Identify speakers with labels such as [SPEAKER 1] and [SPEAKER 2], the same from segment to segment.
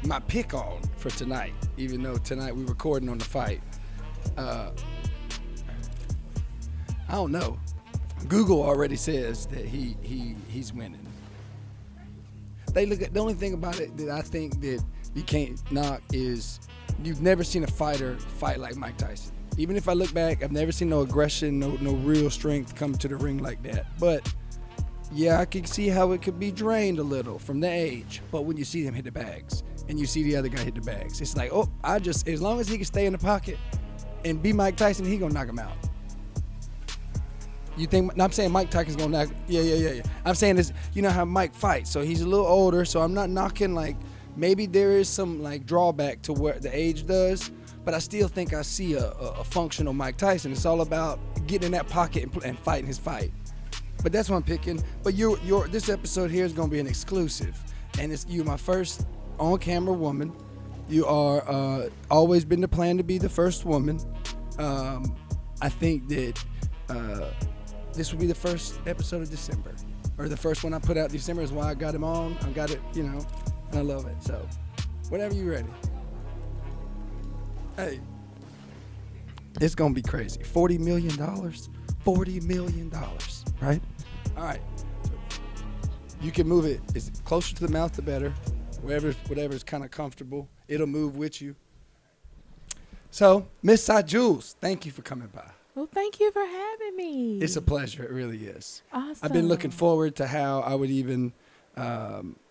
[SPEAKER 1] My pick on for tonight, even though tonight we're recording on the fight. I don't know. Google already says that he's winning. They look at the only thing about it that I think that you can't knock is you've never seen a fighter fight like Mike Tyson. Even if I look back, I've never seen no aggression, no real strength come to the ring like that. But yeah, I can see how it could be drained a little from the age. But when you see him hit the bags and you see the other guy hit the bags, it's like, oh, as long as he can stay in the pocket and be Mike Tyson, he gonna knock him out. You think? I'm saying Mike Tyson's gonna knock. Yeah. I'm saying this. You know how Mike fights, so he's a little older. So I'm not knocking. Like maybe there is some like drawback to what the age does, but I still think I see a functional Mike Tyson. It's all about getting in that pocket and fighting his fight. But that's what I'm picking. But this episode here is gonna be an exclusive, and you're my first on-camera woman. You are always been the plan to be the first woman. I think that. This will be the first episode of December, or the first one I put out December is why I got him on. I got it, and I love it. So, whenever you're ready. Hey, it's gonna be crazy. $40 million, $40 million, right? All right. You can move it. It's closer to the mouth, the better. Whatever's kind of comfortable, it'll move with you. So, Miss Sa Jules, thank you for coming by.
[SPEAKER 2] Well, thank you for having me.
[SPEAKER 1] It's a pleasure. It really is.
[SPEAKER 2] Awesome.
[SPEAKER 1] I've been looking forward to how I would even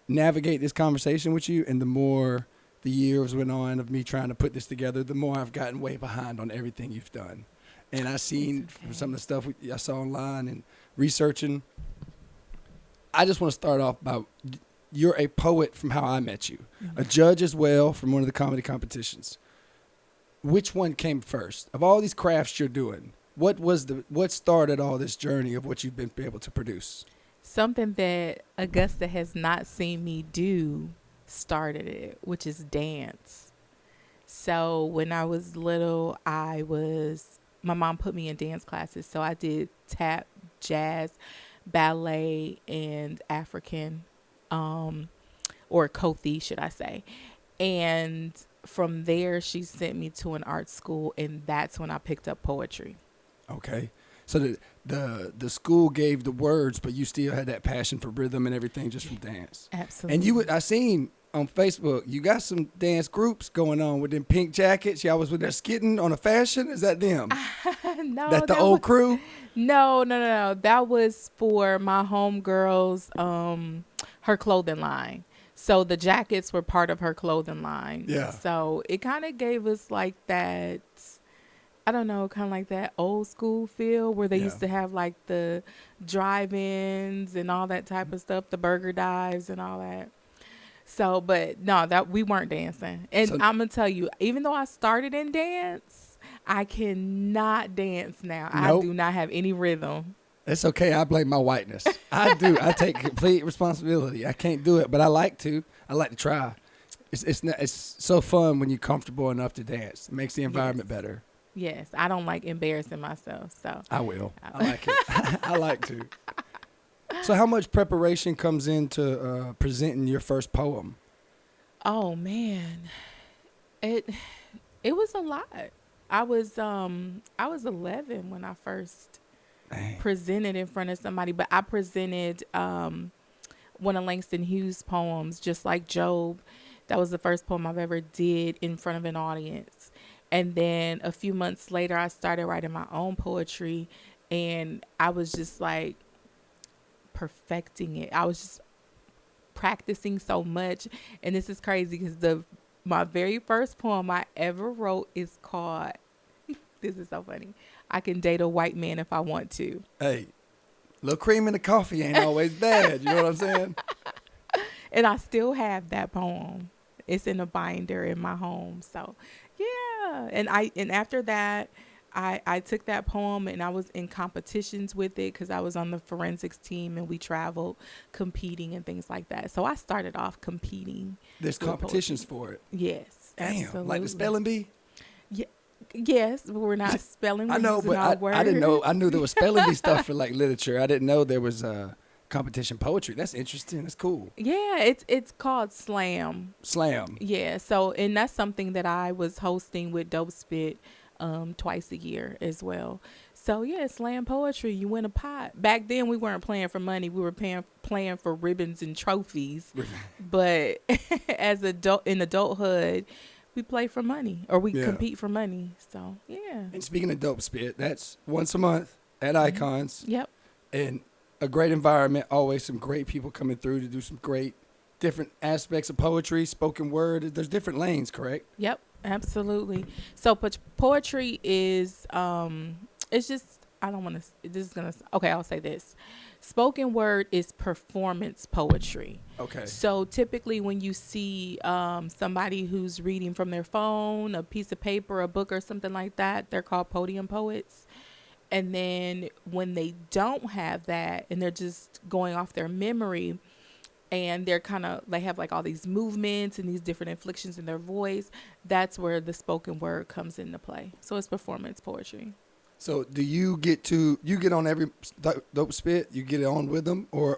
[SPEAKER 1] navigate this conversation with you. And the more the years went on of me trying to put this together, the more I've gotten way behind on everything you've done. And I've seen from some of the stuff I saw online and researching. I just want to start off by you're a poet from how I met you, a judge as well from one of the comedy competitions. Which one came first? Of all these crafts you're doing, what started all this journey of what you've been able to produce?
[SPEAKER 2] Something that Augusta has not seen me do started it, which is dance. So when I was little, my mom put me in dance classes. So I did tap, jazz, ballet, and African, or Kothi, should I say. And from there, she sent me to an art school, and that's when I picked up poetry.
[SPEAKER 1] Okay. So the school gave the words, but you still had that passion for rhythm and everything just from dance.
[SPEAKER 2] Absolutely.
[SPEAKER 1] And I seen on Facebook, you got some dance groups going on with them pink jackets. Y'all was with their skitting on a fashion. Is that them?
[SPEAKER 2] No.
[SPEAKER 1] That the old crew?
[SPEAKER 2] No. That was for my homegirl's, her clothing line. So the jackets were part of her clothing line.
[SPEAKER 1] Yeah.
[SPEAKER 2] So it kind of gave us like that, I don't know, kind of like that old school feel where they used to have like the drive-ins and all that type of stuff, the burger dives and all that. So, but no, that we weren't dancing. And I'm going to tell you, even though I started in dance, I cannot dance now.
[SPEAKER 1] Nope.
[SPEAKER 2] I do not have any rhythm.
[SPEAKER 1] It's okay. I blame my whiteness. I do. I take complete responsibility. I can't do it, but I like to. I like to try. It's so fun when you're comfortable enough to dance. It makes the environment better.
[SPEAKER 2] Yes. I don't like embarrassing myself. So
[SPEAKER 1] I will. I like it. I like to. So how much preparation comes into presenting your first poem?
[SPEAKER 2] Oh man. It was a lot. I was 11 when I first presented in front of somebody, but I presented one of Langston Hughes' poems, Just Like Job. That was the first poem I've ever did in front of an audience. And then a few months later, I started writing my own poetry, and I was just like perfecting it. I was just practicing so much. And this is crazy because my very first poem I ever wrote is called, this is so funny, I Can Date a White Man If I Want to.
[SPEAKER 1] Hey, a little cream in the coffee ain't always bad. You know what I'm saying?
[SPEAKER 2] And I still have that poem. It's in a binder in my home. So, yeah. And after that, I took that poem and I was in competitions with it because I was on the forensics team and we traveled competing and things like that. So I started off competing.
[SPEAKER 1] There's competitions for it.
[SPEAKER 2] Yes.
[SPEAKER 1] Damn.
[SPEAKER 2] Absolutely.
[SPEAKER 1] Like the spelling bee?
[SPEAKER 2] Yeah. Yes, but we're not spelling.
[SPEAKER 1] I know, but I didn't know. I knew there was spelling bee stuff for like literature. I didn't know there was competition poetry. That's interesting. That's cool.
[SPEAKER 2] Yeah, it's called Slam.
[SPEAKER 1] Slam.
[SPEAKER 2] Yeah, so and that's something that I was hosting with Dope Spit twice a year as well. So yeah, slam poetry, you win a pot. Back then we weren't playing for money, we were playing for ribbons and trophies. But as in adulthood, we play for money or we
[SPEAKER 1] Yeah.
[SPEAKER 2] compete for money. So yeah.
[SPEAKER 1] And speaking of Dope Spit, that's once a month at Icons.
[SPEAKER 2] Yep.
[SPEAKER 1] And a great environment, always some great people coming through to do some great different aspects of poetry, spoken word. There's different lanes, correct?
[SPEAKER 2] Yep, absolutely. So poetry is it's just I don't want to this is going to okay, I'll say this. Spoken word is performance poetry.
[SPEAKER 1] Okay.
[SPEAKER 2] So typically when you see somebody who's reading from their phone, a piece of paper, a book or something like that, they're called podium poets. And then when they don't have that and they're just going off their memory and they have like all these movements and these different inflections in their voice, that's where the spoken word comes into play. So it's performance poetry.
[SPEAKER 1] So do you get on every Dope Spit? You get on with them? Or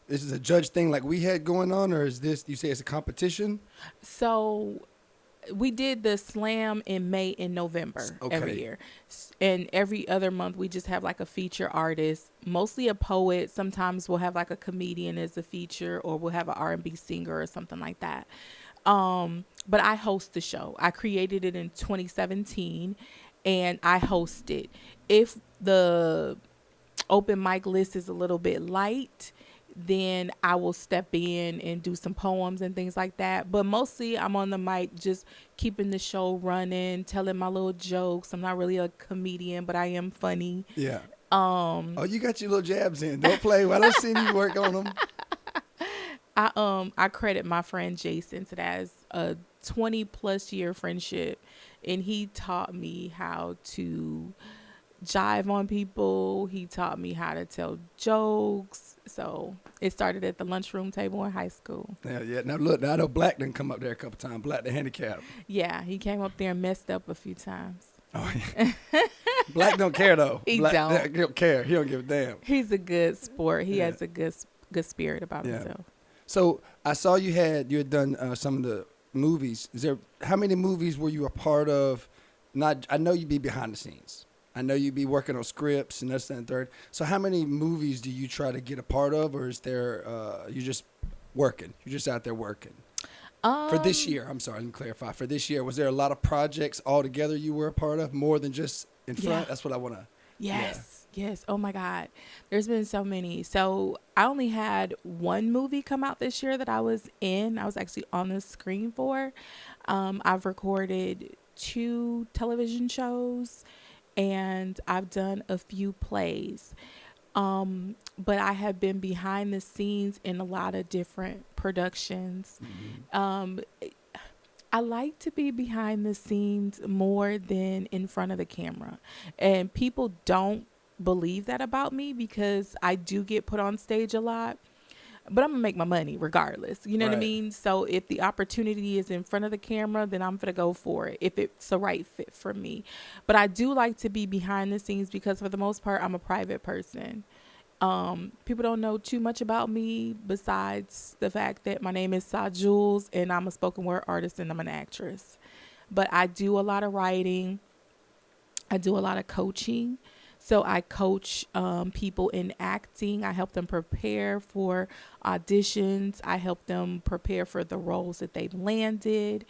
[SPEAKER 1] this is a judge thing like we had going on? Or is this, you say it's a competition?
[SPEAKER 2] So we did the slam in May and November every year. And every other month we just have like a feature artist, mostly a poet. Sometimes we'll have like a comedian as a feature, or we'll have an R&B singer or something like that. But I host the show. I created it in 2017 and I host it. If the open mic list is a little bit light, then I will step in and do some poems and things like that. But mostly I'm on the mic just keeping the show running, telling my little jokes. I'm not really a comedian, but I am funny.
[SPEAKER 1] Yeah. Oh, you got your little jabs in. Don't play. I don't see you work on them.
[SPEAKER 2] I credit my friend Jason to that as a 20+ year friendship. And he taught me how to jive on people. He taught me how to tell jokes. So it started at the lunchroom table in high school.
[SPEAKER 1] Yeah. Now look, I know Black done come up there a couple times. Black the handicap.
[SPEAKER 2] Yeah, he came up there and messed up a few times.
[SPEAKER 1] Oh yeah. Black don't care though.
[SPEAKER 2] He
[SPEAKER 1] Black
[SPEAKER 2] don't.
[SPEAKER 1] don't care. He don't give a damn.
[SPEAKER 2] He's a good sport. He has a good spirit about himself.
[SPEAKER 1] So I saw you had done some of the movies. How many movies were you a part of? I know you'd be behind the scenes. I know you'd be working on scripts and this, that, and third. So how many movies do you try to get a part of, or is there you just working? You're just out there working. For this year, I'm sorry, let me clarify. For this year, was there a lot of projects all together you were a part of, more than just in front?
[SPEAKER 2] Yeah.
[SPEAKER 1] That's what I want to.
[SPEAKER 2] Yes. Oh my God. There's been so many. So I only had one movie come out this year that I was in. I was actually on the screen for. I've recorded 2 television shows and I've done a few plays. But I have been behind the scenes in a lot of different productions. Mm-hmm. I like to be behind the scenes more than in front of the camera. And people don't believe that about me because I do get put on stage a lot. But I'm going to make my money regardless. You know what I mean? So if the opportunity is in front of the camera, then I'm going to go for it if it's the right fit for me. But I do like to be behind the scenes because for the most part, I'm a private person. People don't know too much about me besides the fact that my name is Sa Jules and I'm a spoken word artist and I'm an actress. But I do a lot of writing. I do a lot of coaching. So I coach people in acting. I help them prepare for auditions. I help them prepare for the roles that they've landed.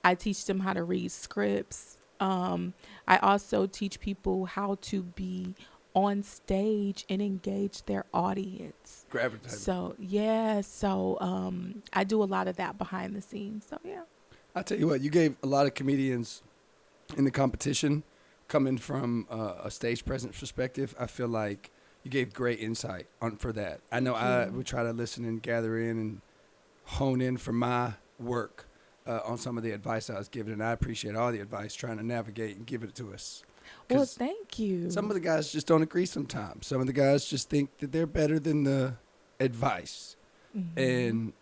[SPEAKER 2] I teach them how to read scripts. I also teach people how to be on stage and engage their audience. So I do a lot of that behind the scenes. So yeah.
[SPEAKER 1] I'll tell you what, you gave a lot of comedians in the competition, coming from a stage presence perspective, I feel like you gave great insight for that. I know I would try to listen and gather in and hone in for my work on some of the advice I was given, and I appreciate all the advice, trying to navigate and give it to us.
[SPEAKER 2] Well, thank you.
[SPEAKER 1] Some of the guys just don't agree sometimes. Some of the guys just think that they're better than the advice. Mm-hmm. And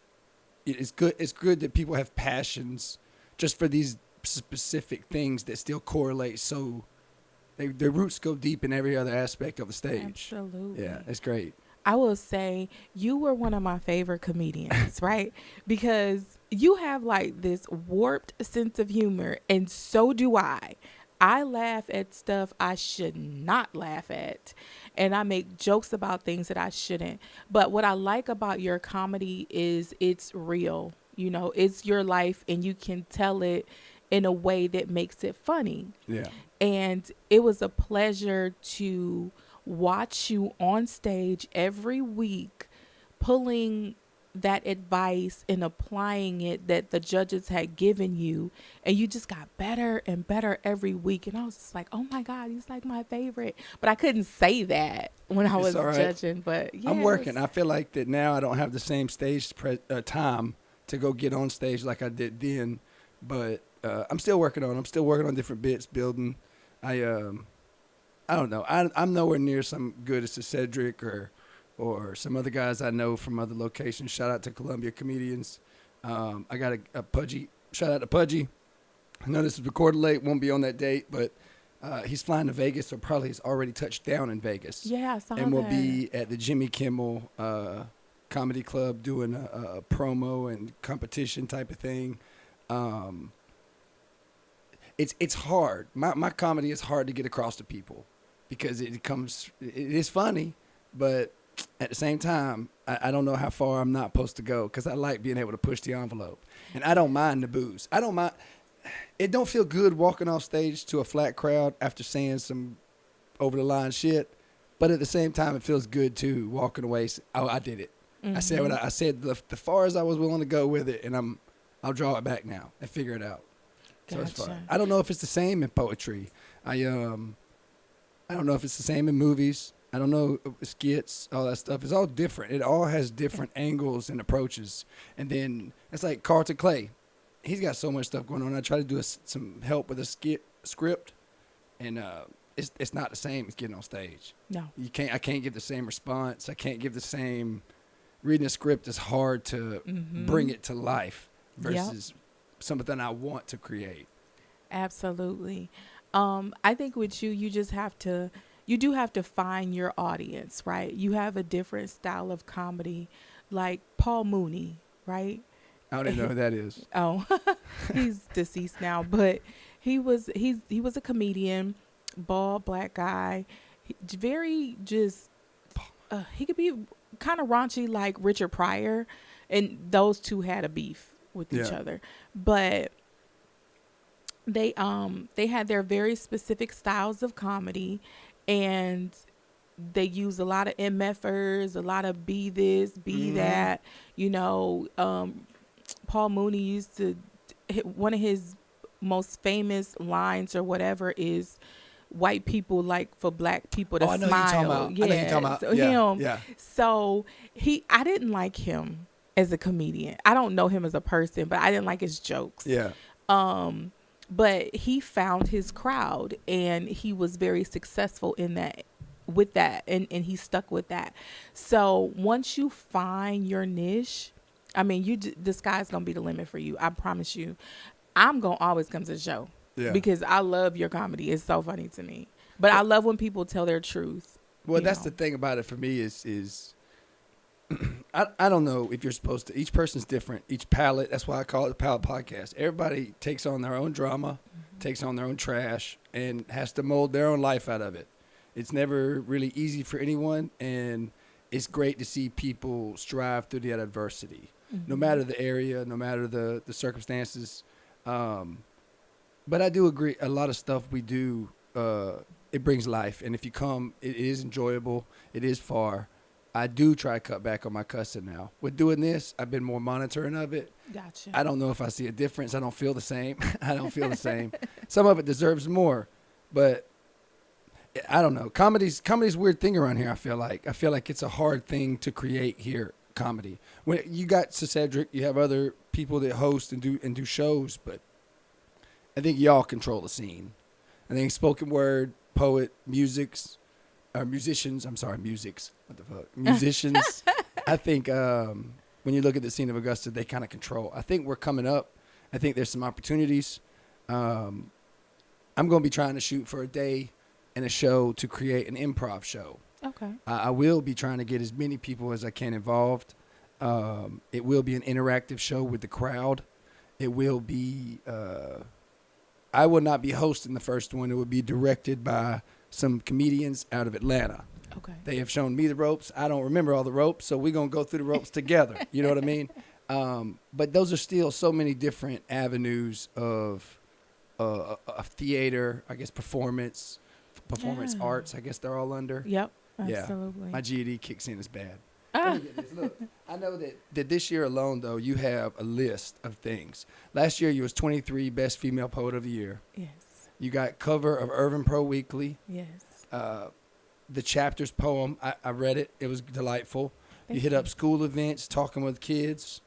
[SPEAKER 1] it's good that people have passions just for these specific things that still correlate so their roots go deep in every other aspect of the stage.
[SPEAKER 2] Absolutely.
[SPEAKER 1] Yeah, it's great.
[SPEAKER 2] I will say you were one of my favorite comedians, right? Because you have like this warped sense of humor, and so do I. I laugh at stuff I should not laugh at, and I make jokes about things that I shouldn't. But what I like about your comedy is it's real. You know, it's your life, and you can tell it in a way that makes it funny.
[SPEAKER 1] Yeah.
[SPEAKER 2] And it was a pleasure to watch you on stage every week, pulling that advice and applying it that the judges had given you. And you just got better and better every week. And I was just like, oh my God, he's like my favorite. But I couldn't say that when I
[SPEAKER 1] It's
[SPEAKER 2] was
[SPEAKER 1] all right.
[SPEAKER 2] judging. But yeah,
[SPEAKER 1] I'm working. I feel like that now I don't have the same stage time to go get on stage like I did then. But I'm still working on. I'm still working on different bits, building. I don't know. I'm nowhere near some good as Cedric or some other guys I know from other locations. Shout out to Columbia comedians. I got a Pudgy. Shout out to Pudgy. I know this is recorded late. Won't be on that date, but he's flying to Vegas, so probably he's already touched down in Vegas.
[SPEAKER 2] yeah, I saw
[SPEAKER 1] And will
[SPEAKER 2] that.
[SPEAKER 1] be at the Jimmy Kimmel Comedy Club doing a promo and competition type of thing. It's hard. My comedy is hard to get across to people because it is funny, but at the same time, I don't know how far I'm not supposed to go because I like being able to push the envelope. And I don't mind the booze. I don't mind. It don't feel good walking off stage to a flat crowd after saying some over-the-line shit. But at the same time, it feels good, too, walking away. Oh, I did it.
[SPEAKER 2] Mm-hmm.
[SPEAKER 1] I said what I said the far as I was willing to go with it, and I'll draw it back now and figure it out. So it's
[SPEAKER 2] Gotcha.
[SPEAKER 1] fun. I don't know if it's the same in poetry. I don't know if it's the same in movies. I don't know, skits, all that stuff. It's all different. It all has different angles and approaches. And then it's like Carlton Clay. He's got so much stuff going on. I try to do some help with a script, and it's not the same as getting on stage.
[SPEAKER 2] No.
[SPEAKER 1] I can't give the same response. I can't give the same. Reading a script is hard to bring it to life versus something I want to create.
[SPEAKER 2] Absolutely. I think with you, you do have to find your audience, right? You have a different style of comedy, like Paul Mooney, right?
[SPEAKER 1] I don't even know who that is.
[SPEAKER 2] Oh, he's deceased now, but he was a comedian, bald black guy, very just he could be kind of raunchy like Richard Pryor, and those two had a beef with each other, but they had their very specific styles of comedy, and they use a lot of MFers, a lot of be this, be that, you know. Paul Mooney used to, one of his most famous lines or whatever is, white people like for black people to
[SPEAKER 1] I know
[SPEAKER 2] smile.
[SPEAKER 1] you're talking about.
[SPEAKER 2] Yeah.
[SPEAKER 1] I know you're talking about.
[SPEAKER 2] So
[SPEAKER 1] Yeah.
[SPEAKER 2] him.
[SPEAKER 1] Yeah.
[SPEAKER 2] So I didn't like him as a comedian. I don't know him as a person, but I didn't like his jokes.
[SPEAKER 1] Yeah.
[SPEAKER 2] But he found his crowd, and he was very successful in that, with that, and he stuck with that. So once you find your niche, I mean, the sky's gonna be the limit for you. I promise you. I'm gonna always come to the show because I love your comedy. It's so funny to me. But I love when people tell their truth.
[SPEAKER 1] Well, that's the thing about it for me is I don't know if you're supposed to. Each person's different. Each palette. That's why I call it the palette podcast. Everybody takes on their own drama, takes on their own trash, and has to mold their own life out of it. It's never really easy for anyone, and it's great to see people strive through that adversity, no matter the area, no matter the circumstances. But I do agree. A lot of stuff we do, it brings life, and if you come, it is enjoyable. It is far. I do try to cut back on my cussing now. With doing this, I've been more monitoring of it.
[SPEAKER 2] Gotcha.
[SPEAKER 1] I don't know if I see a difference. I don't feel the same. I don't feel the same. Some of it deserves more, but I don't know. Comedy's a weird thing around here. I feel like it's a hard thing to create here. Comedy. When you got Cedric, you have other people that host and do shows, but I think y'all control the scene. I think spoken word, poet, musicians. What the fuck? Musicians. I think when you look at the scene of Augusta, they kind of control. I think we're coming up. I think there's some opportunities. I'm going to be trying to shoot for a day and a show to create an improv show.
[SPEAKER 2] Okay.
[SPEAKER 1] I will be trying to get as many people as I can involved. It will be an interactive show with the crowd. It will be. I will not be hosting the first one. It will be directed by some comedians out of Atlanta.
[SPEAKER 2] Okay.
[SPEAKER 1] They have shown me the ropes. I don't remember all the ropes, so we're going to go through the ropes together. You know what I mean? But those are still so many different avenues of theater, I guess, performance
[SPEAKER 2] Yeah.
[SPEAKER 1] arts, I guess they're all under.
[SPEAKER 2] Yep.
[SPEAKER 1] Yeah.
[SPEAKER 2] Absolutely.
[SPEAKER 1] My GED kicks in as bad.
[SPEAKER 2] Ah.
[SPEAKER 1] Let me get this. Look, I know that this year alone, though, you have a list of things. Last year, you was 23 Best Female Poet of the Year.
[SPEAKER 2] Yes.
[SPEAKER 1] You got cover of Urban Pro Weekly.
[SPEAKER 2] Yes.
[SPEAKER 1] The chapters poem, I read it. It was delightful.
[SPEAKER 2] Thank
[SPEAKER 1] You hit
[SPEAKER 2] you.
[SPEAKER 1] up school events, talking with kids.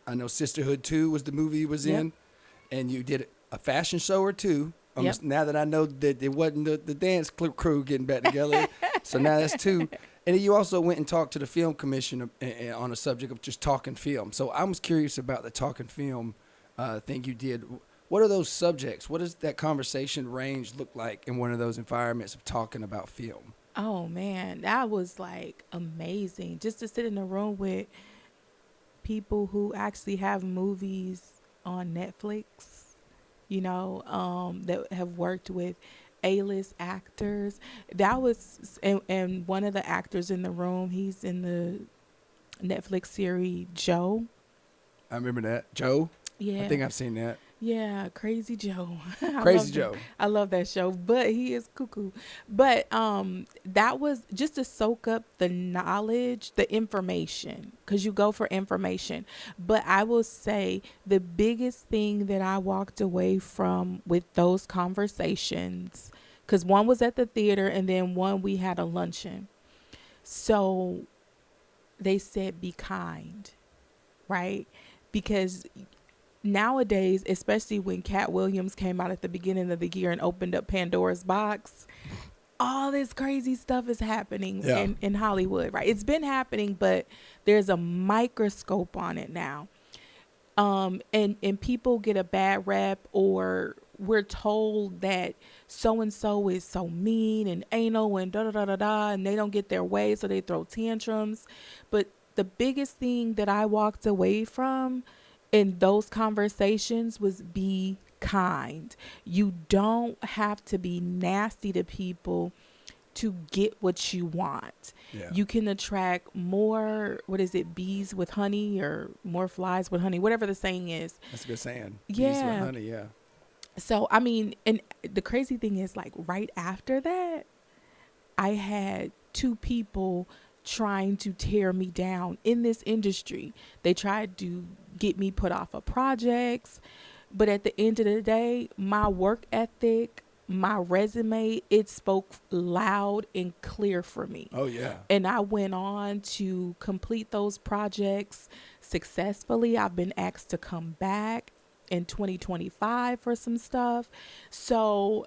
[SPEAKER 1] I know Sisterhood 2 was the movie you was
[SPEAKER 2] Yep.
[SPEAKER 1] in. And you did a fashion show or two.
[SPEAKER 2] Yep.
[SPEAKER 1] Now that I know that it wasn't the dance crew getting back together. So now that's 2. And then you also went and talked to the film commission on a subject of just talking film. So I was curious about the talking film thing you did. What are those subjects? What does that conversation range look like in one of those environments of talking about film?
[SPEAKER 2] Oh man, that was like amazing. Just to sit in a room with people who actually have movies on Netflix, that have worked with A-list actors. That was, and one of the actors in the room, he's in the Netflix series Joe.
[SPEAKER 1] I remember that. Joe?
[SPEAKER 2] Yeah.
[SPEAKER 1] I think I've seen that.
[SPEAKER 2] Yeah, Crazy Joe. I
[SPEAKER 1] Crazy
[SPEAKER 2] love
[SPEAKER 1] Joe.
[SPEAKER 2] that. I love that show, but he is cuckoo. But that was just to soak up the knowledge, the information, because you go for information. But I will say the biggest thing that I walked away from with those conversations, because one was at the theater and then one we had a luncheon. So they said, be kind, right? Because nowadays, especially when Cat Williams came out at the beginning of the year and opened up Pandora's box, all this crazy stuff is happening in Hollywood, right? It's been happening, but there's a microscope on it now. And people get a bad rep, or we're told that so-and-so is so mean and anal and da-da-da-da-da, and they don't get their way, so they throw tantrums. But the biggest thing that I walked away from in those conversations was be kind. You don't have to be nasty to people to get what you want.
[SPEAKER 1] Yeah.
[SPEAKER 2] You can attract more, bees with honey, or more flies with honey, whatever the saying is.
[SPEAKER 1] That's a good saying.
[SPEAKER 2] Yeah.
[SPEAKER 1] Bees with honey, yeah.
[SPEAKER 2] So, I mean, and the crazy thing is, like, right after that, I had 2 people trying to tear me down in this industry. They tried to get me put off of projects, but at the end of the day, my work ethic, my resume, it spoke loud and clear for me.
[SPEAKER 1] Oh, yeah.
[SPEAKER 2] And I went on to complete those projects successfully. I've been asked to come back in 2025 for some stuff. So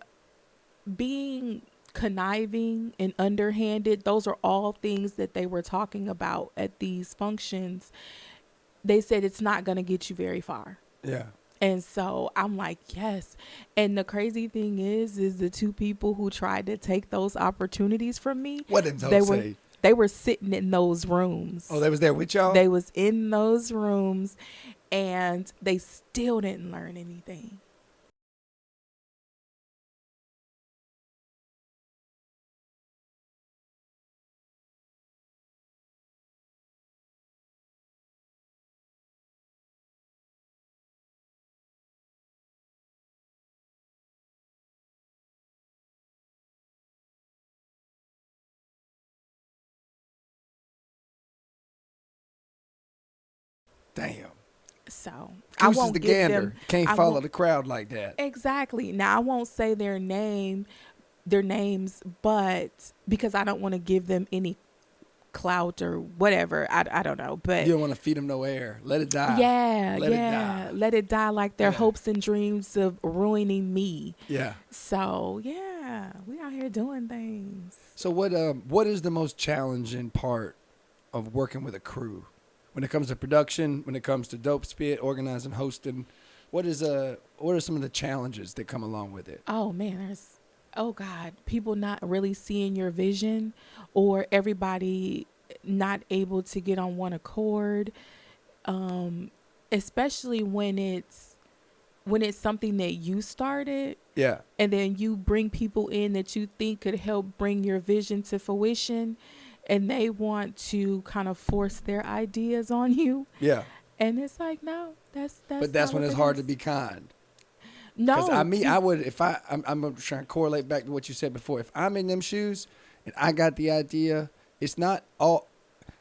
[SPEAKER 2] being conniving and underhanded, those are all things that they were talking about at these functions. They said it's not going to get you very far.
[SPEAKER 1] Yeah.
[SPEAKER 2] And so I'm like, yes. And the crazy thing is the 2 people who tried to take those opportunities from me,
[SPEAKER 1] What did those say?
[SPEAKER 2] They were sitting in those rooms.
[SPEAKER 1] Oh, they was there with y'all?
[SPEAKER 2] They was in those rooms, and they still didn't learn anything.
[SPEAKER 1] Damn.
[SPEAKER 2] So
[SPEAKER 1] I
[SPEAKER 2] I
[SPEAKER 1] is
[SPEAKER 2] won't
[SPEAKER 1] the
[SPEAKER 2] give
[SPEAKER 1] gander.
[SPEAKER 2] them.
[SPEAKER 1] Can't
[SPEAKER 2] I
[SPEAKER 1] follow
[SPEAKER 2] won't-
[SPEAKER 1] the crowd like that.
[SPEAKER 2] Exactly. Now I won't say their names, but because I don't want to give them any clout or whatever. I don't know, but
[SPEAKER 1] You don't want to feed them no air. Let it die.
[SPEAKER 2] yeah,
[SPEAKER 1] Let it
[SPEAKER 2] yeah,
[SPEAKER 1] die.
[SPEAKER 2] let it die, like their
[SPEAKER 1] Yeah.
[SPEAKER 2] hopes and dreams of ruining me.
[SPEAKER 1] Yeah.
[SPEAKER 2] So yeah, we out here doing things.
[SPEAKER 1] So what is the most challenging part of working with a crew? When it comes to production, when it comes to dope spit, organizing, hosting, what are some of the challenges that come along with it?
[SPEAKER 2] Oh man, oh God, people not really seeing your vision, or everybody not able to get on one accord. Um, Especially when it's something that you started,
[SPEAKER 1] Yeah.
[SPEAKER 2] and then you bring people in that you think could help bring your vision to fruition, and they want to kind of force their ideas on you.
[SPEAKER 1] Yeah.
[SPEAKER 2] And it's like, no,
[SPEAKER 1] But
[SPEAKER 2] that's
[SPEAKER 1] that's
[SPEAKER 2] not
[SPEAKER 1] when
[SPEAKER 2] what
[SPEAKER 1] it's
[SPEAKER 2] it
[SPEAKER 1] hard to
[SPEAKER 2] is.
[SPEAKER 1] be kind. Because
[SPEAKER 2] No,
[SPEAKER 1] I would, if I'm trying to correlate back to what you said before. If I'm in them shoes and I got the idea, it's not all,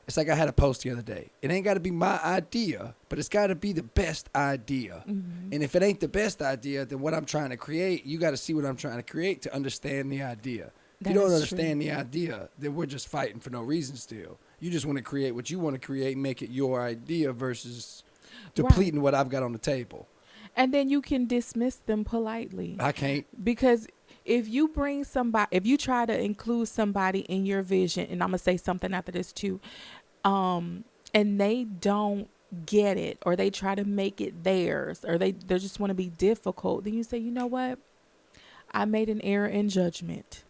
[SPEAKER 1] it's like I had a post the other day. It ain't got to be my idea, but it's got to be the best idea.
[SPEAKER 2] mm-hmm.
[SPEAKER 1] And if it ain't the best idea, then what I'm trying to create, you got to see what I'm trying to create to understand the idea. If you
[SPEAKER 2] That
[SPEAKER 1] don't
[SPEAKER 2] is
[SPEAKER 1] understand
[SPEAKER 2] true.
[SPEAKER 1] the idea, then we're just fighting for no reason still. You just want to create what you want to create and make it your idea versus
[SPEAKER 2] Right.
[SPEAKER 1] depleting what I've got on the table.
[SPEAKER 2] And then you can dismiss them politely.
[SPEAKER 1] I can't.
[SPEAKER 2] Because if you try to include somebody in your vision, and I'm gonna say something after this too, and they don't get it, or they try to make it theirs, or they just want to be difficult, then you say, you know what? I made an error in judgment.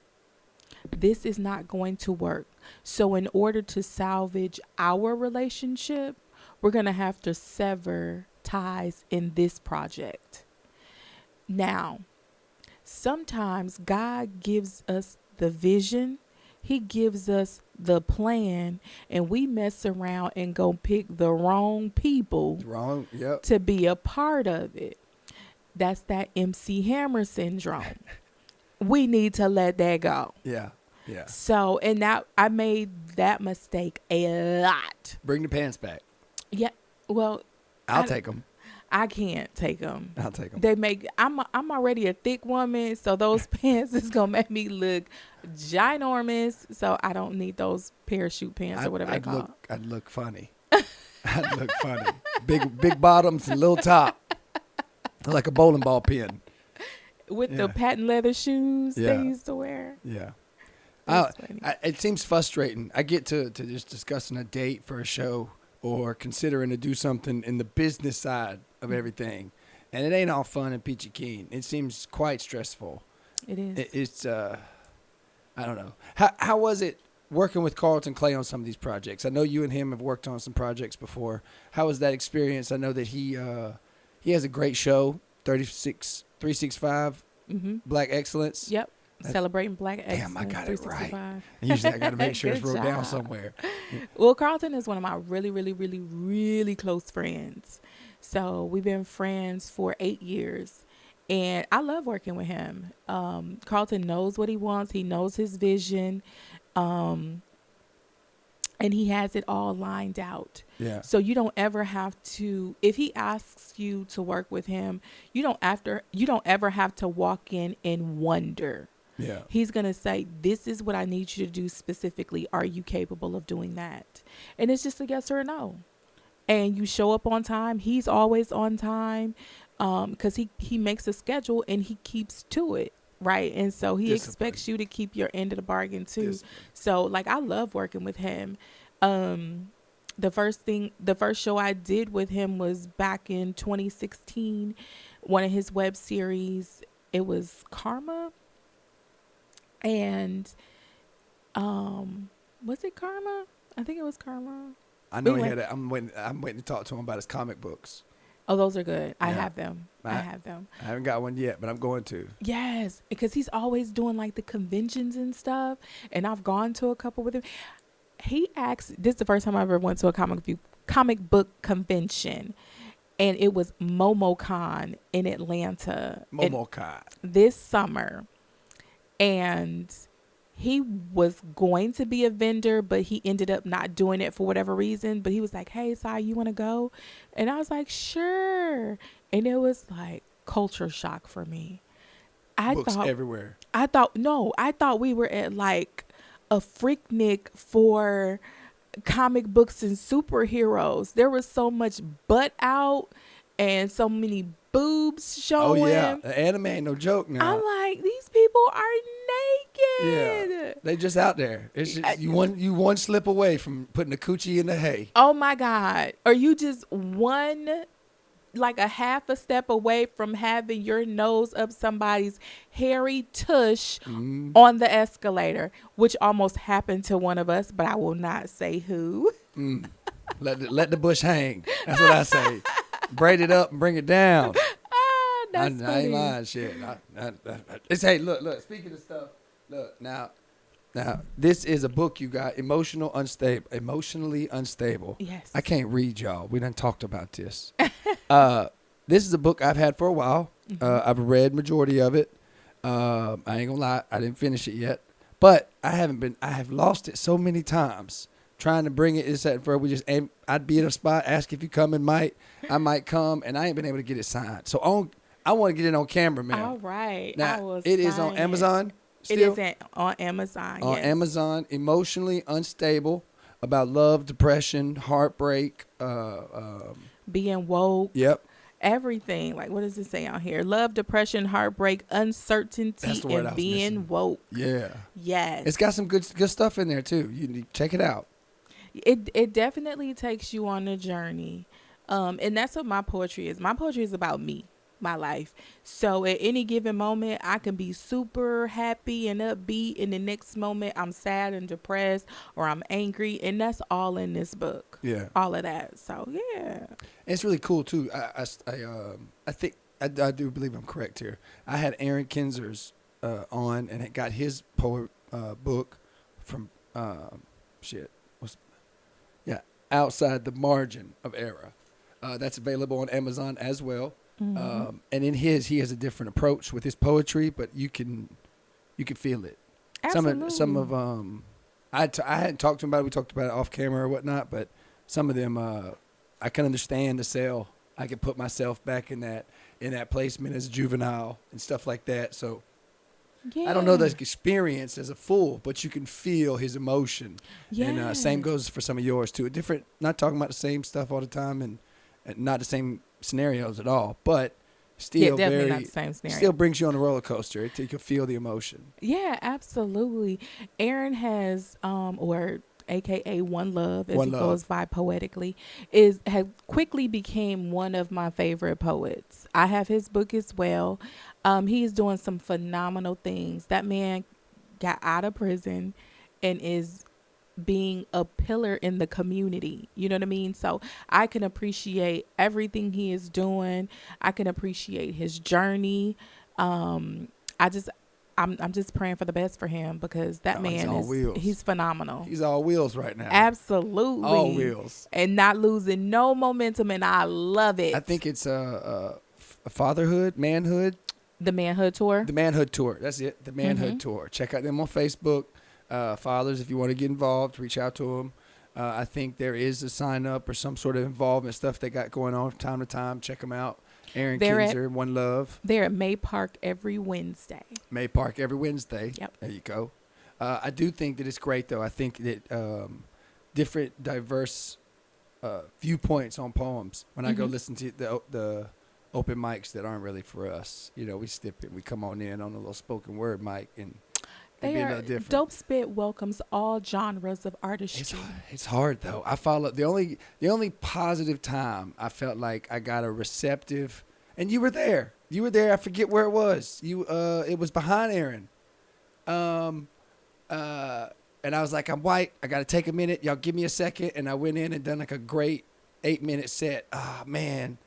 [SPEAKER 2] This is not going to work. So in order to salvage our relationship, we're gonna have to sever ties in this project. Now, sometimes God gives us the vision, He gives us the plan, and we mess around and go pick the wrong people
[SPEAKER 1] Wrong. Yep.
[SPEAKER 2] to be a part of it. That's that MC Hammer syndrome. We need to let that go.
[SPEAKER 1] Yeah. Yeah.
[SPEAKER 2] So, and that I made that mistake a lot.
[SPEAKER 1] Bring the pants back.
[SPEAKER 2] Yeah. Well,
[SPEAKER 1] I'll take them.
[SPEAKER 2] I can't take them.
[SPEAKER 1] I'll take them.
[SPEAKER 2] They make I'm already a thick woman, so those pants is gonna make me look ginormous. So I don't need those parachute pants or whatever they call.
[SPEAKER 1] I'd look funny. I'd look funny. Big bottoms and little top, like a bowling ball pin.
[SPEAKER 2] With
[SPEAKER 1] Yeah.
[SPEAKER 2] the patent leather shoes
[SPEAKER 1] Yeah.
[SPEAKER 2] they used to wear.
[SPEAKER 1] Yeah.
[SPEAKER 2] That's funny.
[SPEAKER 1] It seems frustrating. I get to just discussing a date for a show or considering to do something in the business side of everything, and it ain't all fun and peachy keen. It seems quite stressful.
[SPEAKER 2] It is.
[SPEAKER 1] It's I don't know. How was it working with Carlton Clay on some of these projects? I know you and him have worked on some projects before. How was that experience? I know that he has a great show, 365
[SPEAKER 2] Mm-hmm.
[SPEAKER 1] Black Excellence.
[SPEAKER 2] Yep. Celebrating Black Excellence.
[SPEAKER 1] Damn, I got it right.
[SPEAKER 2] 365.
[SPEAKER 1] Usually I got to make sure it's
[SPEAKER 2] Good
[SPEAKER 1] wrote down
[SPEAKER 2] job.
[SPEAKER 1] somewhere.
[SPEAKER 2] Well, Carlton is one of my really, really, really, really close friends. So we've been friends for 8 years, and I love working with him. Carlton knows what he wants. He knows his vision, and he has it all lined out.
[SPEAKER 1] Yeah.
[SPEAKER 2] So you don't ever have to, if he asks you to work with him, you don't ever have to walk in and wonder.
[SPEAKER 1] Yeah.
[SPEAKER 2] He's going to say, this is what I need you to do specifically. Are you capable of doing that? And it's just a yes or a no. And you show up on time. He's always on time, because he makes a schedule and he keeps to it. Right. And so he expects you to keep your end of the bargain too.
[SPEAKER 1] Discipline.
[SPEAKER 2] So like, I love working with him. The first show I did with him was back in 2016, one of his web series. It was Karma. And was it Karma? I think it was Karma.
[SPEAKER 1] I know
[SPEAKER 2] Anyway.
[SPEAKER 1] he had it. I'm waiting to talk to him about his comic books.
[SPEAKER 2] Oh, those are good. I
[SPEAKER 1] Yeah.
[SPEAKER 2] have them. I have them.
[SPEAKER 1] I haven't got one yet, but I'm going to.
[SPEAKER 2] Yes, because he's always doing like the conventions and stuff, and I've gone to a couple with him. He asked, this is the first time I ever went to a comic book convention, and it was MomoCon in Atlanta
[SPEAKER 1] Momokai.
[SPEAKER 2] this summer. And he was going to be a vendor, but he ended up not doing it for whatever reason. But he was like, hey, Sai, you want to go? And I was like, sure. And it was like culture shock for me.
[SPEAKER 1] Books everywhere.
[SPEAKER 2] I thought we were at like a Freaknik for comic books and superheroes. There was so much butt out and so many boobs showing.
[SPEAKER 1] Oh yeah, the anime ain't no joke now.
[SPEAKER 2] I'm like, these people are naked.
[SPEAKER 1] Yeah, they just out there. It's just, you one slip away from putting a coochie in the hay.
[SPEAKER 2] Oh my God. Are you just one like a half a step away from having your nose up somebody's hairy tush on the escalator, which almost happened to one of us, but I will not say who.
[SPEAKER 1] Let the bush hang. That's what I say. Braid it up and bring it down.
[SPEAKER 2] That's
[SPEAKER 1] I
[SPEAKER 2] funny.
[SPEAKER 1] ain't lying, shit. It's, hey, look. Speaking of stuff, look now. This is a book you got, emotionally unstable.
[SPEAKER 2] Yes.
[SPEAKER 1] I can't read, y'all. We done talked about this. This is a book I've had for a while. I've read majority of it. I ain't gonna lie, I didn't finish it yet, but I have lost it so many times trying to bring it. Is that for I'd be at a spot, ask if you come, and I might come, and I ain't been able to get it signed. So I want to get it on camera, man.
[SPEAKER 2] All right.
[SPEAKER 1] Now it is on Amazon.
[SPEAKER 2] Still? It is on Amazon.
[SPEAKER 1] On
[SPEAKER 2] yes.
[SPEAKER 1] Amazon, emotionally unstable, about love, depression, heartbreak.
[SPEAKER 2] Being woke.
[SPEAKER 1] Yep.
[SPEAKER 2] Everything. Like, what does it say on here? Love, depression, heartbreak, uncertainty, and being woke.
[SPEAKER 1] Yeah.
[SPEAKER 2] Yes.
[SPEAKER 1] It's got some good stuff in there too. You need to check it out.
[SPEAKER 2] It definitely takes you on a journey. And that's what my poetry is. My poetry is about me, my life. So at any given moment, I can be super happy and upbeat. In the next moment, I'm sad and depressed, or I'm angry. And that's all in this book.
[SPEAKER 1] Yeah.
[SPEAKER 2] All of that. So, yeah.
[SPEAKER 1] It's really cool too. I think I do believe I'm correct here. I had Aaron Kinzer's on, and it got his poet book from Outside the Margin of Error. That's available on Amazon as well. Mm-hmm. And in he has a different approach with his poetry, but you can feel it.
[SPEAKER 2] Absolutely.
[SPEAKER 1] Some of I hadn't talked to him about it. We talked about it off camera or whatnot, but some of them I can understand the sale. I can put myself back in that placement as a juvenile and stuff like that. So yeah. I don't know the experience as a fool, but you can feel his emotion. Yeah. And same goes for some of yours too. Not talking about the same stuff all the time and not the same scenarios at all, but still
[SPEAKER 2] definitely not the same scenario.
[SPEAKER 1] Still brings you on a roller coaster. You can feel the emotion.
[SPEAKER 2] Yeah, absolutely. Aaron has or AKA One Love, as he goes by poetically, has quickly became one of my favorite poets. I have his book as well. He's doing some phenomenal things. That man got out of prison and is being a pillar in the community. You know what I mean? So I can appreciate everything he is doing. I can appreciate his journey. I'm just praying for the best for him, because that man he's phenomenal.
[SPEAKER 1] He's all wheels right now.
[SPEAKER 2] Absolutely.
[SPEAKER 1] All wheels.
[SPEAKER 2] And not losing no momentum, and I love it.
[SPEAKER 1] I think it's a fatherhood, manhood.
[SPEAKER 2] The Manhood Tour.
[SPEAKER 1] The Manhood Tour. That's it. The Manhood Tour. Check out them on Facebook. Fathers, if you want to get involved, reach out to them. I think there is a sign up or some sort of involvement stuff they got going on from time to time. Check them out. Aaron Kinzer, One Love.
[SPEAKER 2] They're at May Park every Wednesday.
[SPEAKER 1] May Park every Wednesday.
[SPEAKER 2] Yep.
[SPEAKER 1] There you go. I do think that it's great, though. I think that different, diverse viewpoints on poems. When I go listen to the open mics that aren't really for us, we step it. We come on in on a little spoken word mic, and
[SPEAKER 2] they are different. Dope Spit welcomes all genres of artistry.
[SPEAKER 1] It's hard though. I follow the only positive time I felt like I got a receptive, and you were there. I forget where it was. It was behind Aaron. And I was like, I'm white. I got to take a minute. Y'all give me a second. And I went in and done like a great 8-minute set. Ah, man.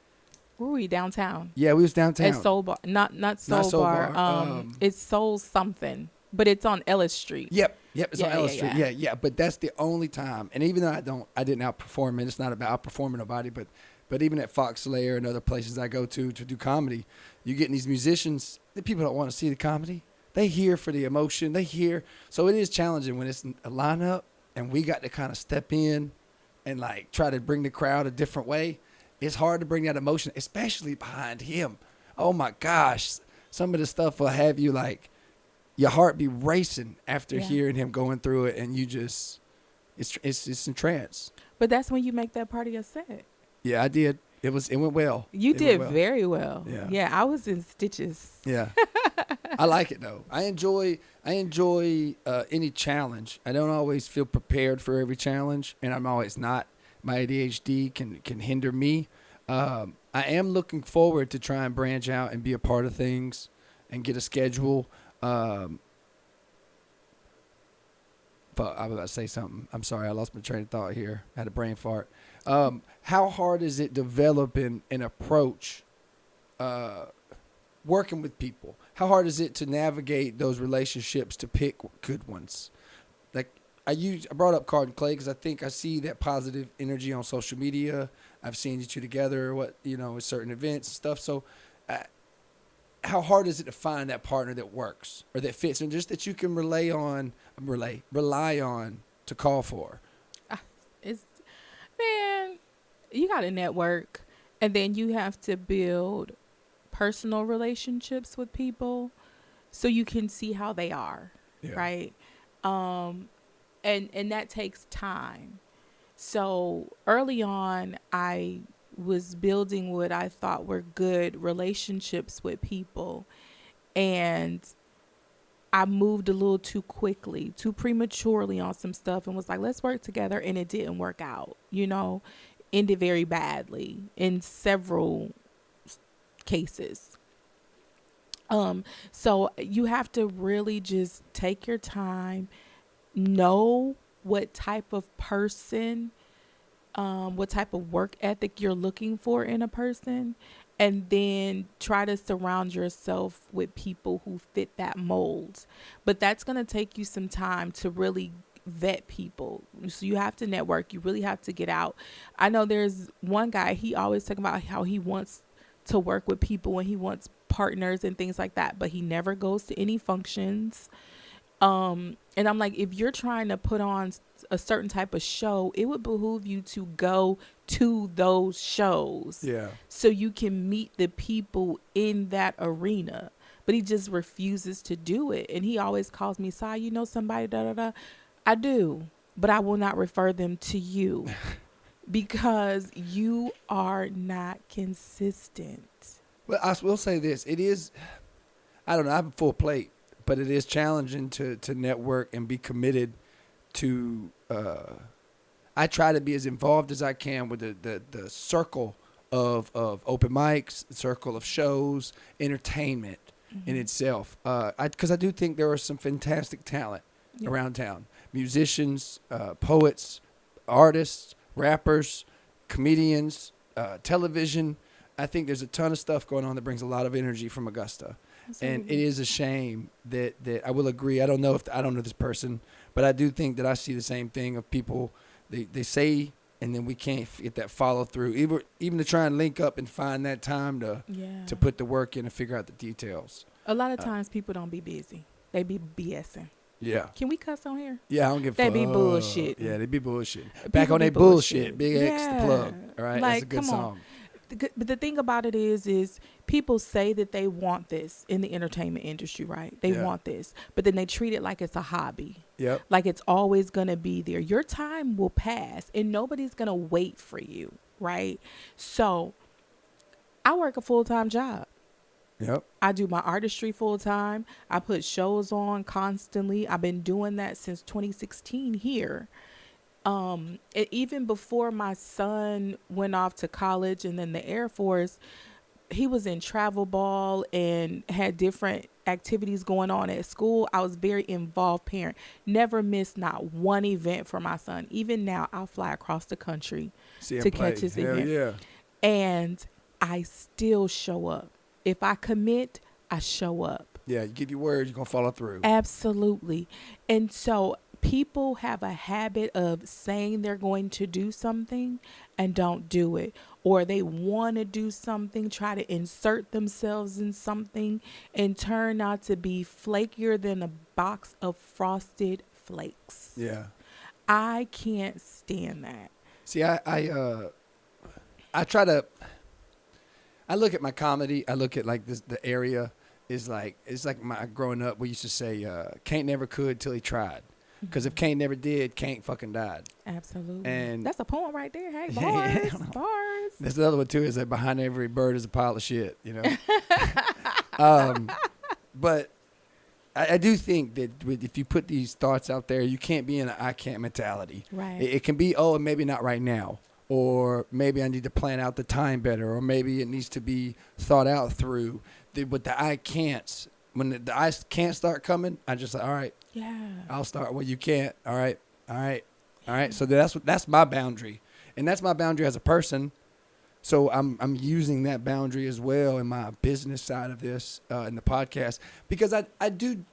[SPEAKER 2] Where were we? Downtown?
[SPEAKER 1] Yeah, we was downtown.
[SPEAKER 2] At Soul Bar. Not Soul Bar. It's Soul something. But it's on Ellis Street.
[SPEAKER 1] Yep. It's on Ellis Street. Yeah. But that's the only time. And even though I didn't outperform, and it's not about outperforming nobody, but even at Fox Slayer and other places I go to do comedy, you getting these musicians, the people don't want to see the comedy. They hear for the emotion. They hear. So it is challenging when it's a lineup and we got to kind of step in and like try to bring the crowd a different way. It's hard to bring that emotion, especially behind him. Oh my gosh. Some of the stuff will have you like, your heart be racing after hearing him going through it, and you just, it's in trance.
[SPEAKER 2] But that's when you make that part of your set.
[SPEAKER 1] Yeah, I did. It went well.
[SPEAKER 2] You did very well.
[SPEAKER 1] Yeah.
[SPEAKER 2] Yeah, I was in stitches.
[SPEAKER 1] Yeah. I like it though. I enjoy any challenge. I don't always feel prepared for every challenge, and I'm always not. My ADHD can hinder me. I am looking forward to try and branch out and be a part of things and get a schedule. But I was about to say something. I'm sorry, I lost my train of thought here. I had a brain fart. How hard is it developing an approach, working with people? How hard is it to navigate those relationships to pick good ones? Like I brought up Card and Clay because I think I see that positive energy on social media. I've seen you two together, at certain events and stuff. So, how hard is it to find that partner that works or that fits and just that you can rely on to call for?
[SPEAKER 2] It's man, you got to network, and then you have to build personal relationships with people so you can see how they are, right? And that takes time. So early on, I was building what I thought were good relationships with people, and I moved a little too quickly, too prematurely on some stuff, and was like, let's work together, and it didn't work out, ended very badly in several cases. So you have to really just take your time, know what type of person, what type of work ethic you're looking for in a person, and then try to surround yourself with people who fit that mold. But that's going to take you some time to really vet people. So you have to network. You really have to get out. I know there's one guy, he always talking about how he wants to work with people and he wants partners and things like that, but he never goes to any functions. And I'm like, if you're trying to put on a certain type of show, it would behoove you to go to those shows.
[SPEAKER 1] Yeah.
[SPEAKER 2] So you can meet the people in that arena. But he just refuses to do it. And he always calls me, Sa, you know somebody, da, da, da. I do, but I will not refer them to you because you are not consistent.
[SPEAKER 1] Well, I will say this. It is, I don't know, I have a full plate, but it is challenging to network and be committed to, I try to be as involved as I can with the circle of open mics, the circle of shows, entertainment in itself. Because I do think there are some fantastic talent around town. Musicians, poets, artists, rappers, comedians, television. I think there's a ton of stuff going on that brings a lot of energy from Augusta. Absolutely. And it is a shame that I will agree. I don't know this person, but I do think that I see the same thing of people, they say, and then we can't get that follow through. Even to try and link up and find that time to put the work in and figure out the details.
[SPEAKER 2] A lot of times people don't be busy. They be BSing.
[SPEAKER 1] Yeah.
[SPEAKER 2] Can we cuss on here?
[SPEAKER 1] Yeah, I don't give a
[SPEAKER 2] fuck.
[SPEAKER 1] They
[SPEAKER 2] be bullshit.
[SPEAKER 1] Yeah, they be bullshit. Back on their bullshit. Big X the plug. All right,
[SPEAKER 2] like,
[SPEAKER 1] that's a good song.
[SPEAKER 2] But the thing about it is people say that they want this in the entertainment industry, right? They want this, but then they treat it like it's a hobby.
[SPEAKER 1] Yep.
[SPEAKER 2] Like it's always going to be there. Your time will pass and nobody's going to wait for you, right? So I work a full-time job.
[SPEAKER 1] Yep.
[SPEAKER 2] I do my artistry full time. I put shows on constantly. I've been doing that since 2016 here. Even before my son went off to college and then the Air Force, he was in travel ball and had different activities going on at school. I was very involved parent. Never missed not one event for my son. Even now, I'll fly across the country to catch his event. Yeah. And I still show up. If I commit, I show up.
[SPEAKER 1] Yeah, you give your word, you're going to follow through.
[SPEAKER 2] Absolutely. And so people have a habit of saying they're going to do something and don't do it. Or they want to do something, try to insert themselves in something and turn out to be flakier than a box of frosted flakes.
[SPEAKER 1] Yeah.
[SPEAKER 2] I can't stand that.
[SPEAKER 1] See, I try to... I look at my comedy. I look at like this. The area is like it's like my growing up. We used to say, "Can't never could till he tried," because if Can't never did, Can't fucking died.
[SPEAKER 2] Absolutely.
[SPEAKER 1] And
[SPEAKER 2] that's a poem right there. Hey, bars, bars.
[SPEAKER 1] There's another one too. Is that behind every bird is a pile of shit. But I do think that if you put these thoughts out there, you can't be in an I can't mentality.
[SPEAKER 2] Right.
[SPEAKER 1] It can be and maybe not right now. or maybe I need to plan out the time better, or maybe it needs to be thought out through. But the I can'ts, when the I can't start coming, I just like, all right,
[SPEAKER 2] Yeah.
[SPEAKER 1] I'll start. Well, you can't. All right, all right, all right. So that's my boundary, and that's my boundary as a person. So I'm using that boundary as well in my business side of this in the podcast, because I do.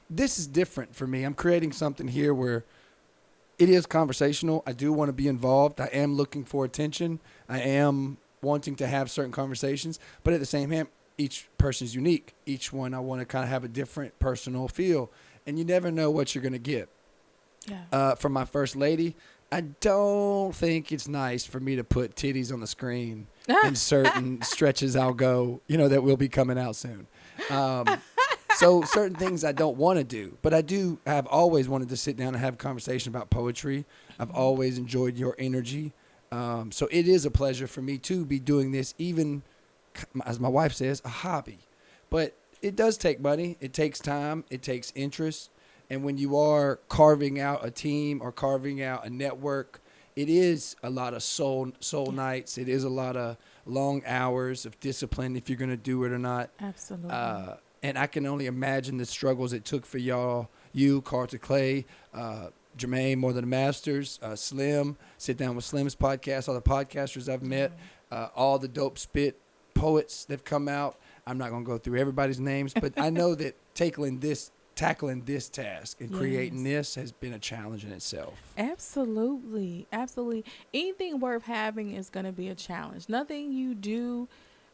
[SPEAKER 1] This is different for me. I'm creating something here where it is conversational. I do want to be involved. I am looking for attention. I am wanting to have certain conversations, but at the same time, each person is unique. Each one, I want to kind of have a different personal feel, and you never know what you're going to get.
[SPEAKER 2] Yeah.
[SPEAKER 1] From my first lady, I don't think it's nice for me to put titties on the screen in certain stretches I'll go, that will be coming out soon. So certain things I don't want to do, but I've always wanted to sit down and have a conversation about poetry. I've always enjoyed your energy. So it is a pleasure for me to be doing this, even as my wife says, a hobby. But it does take money. It takes time. It takes interest. And when you are carving out a team or carving out a network, it is a lot of soul nights. It is a lot of long hours of discipline if you're going to do it or not.
[SPEAKER 2] Absolutely.
[SPEAKER 1] And I can only imagine the struggles it took for y'all, you, Carter Clay, Jermaine, More Than a Masters, Slim, Sit Down with Slim's podcast, all the podcasters I've met, all the dope spit poets that have come out. I'm not going to go through everybody's names, but I know that tackling this task and creating this has been a challenge in itself.
[SPEAKER 2] Absolutely. Absolutely. Anything worth having is going to be a challenge. Nothing you do,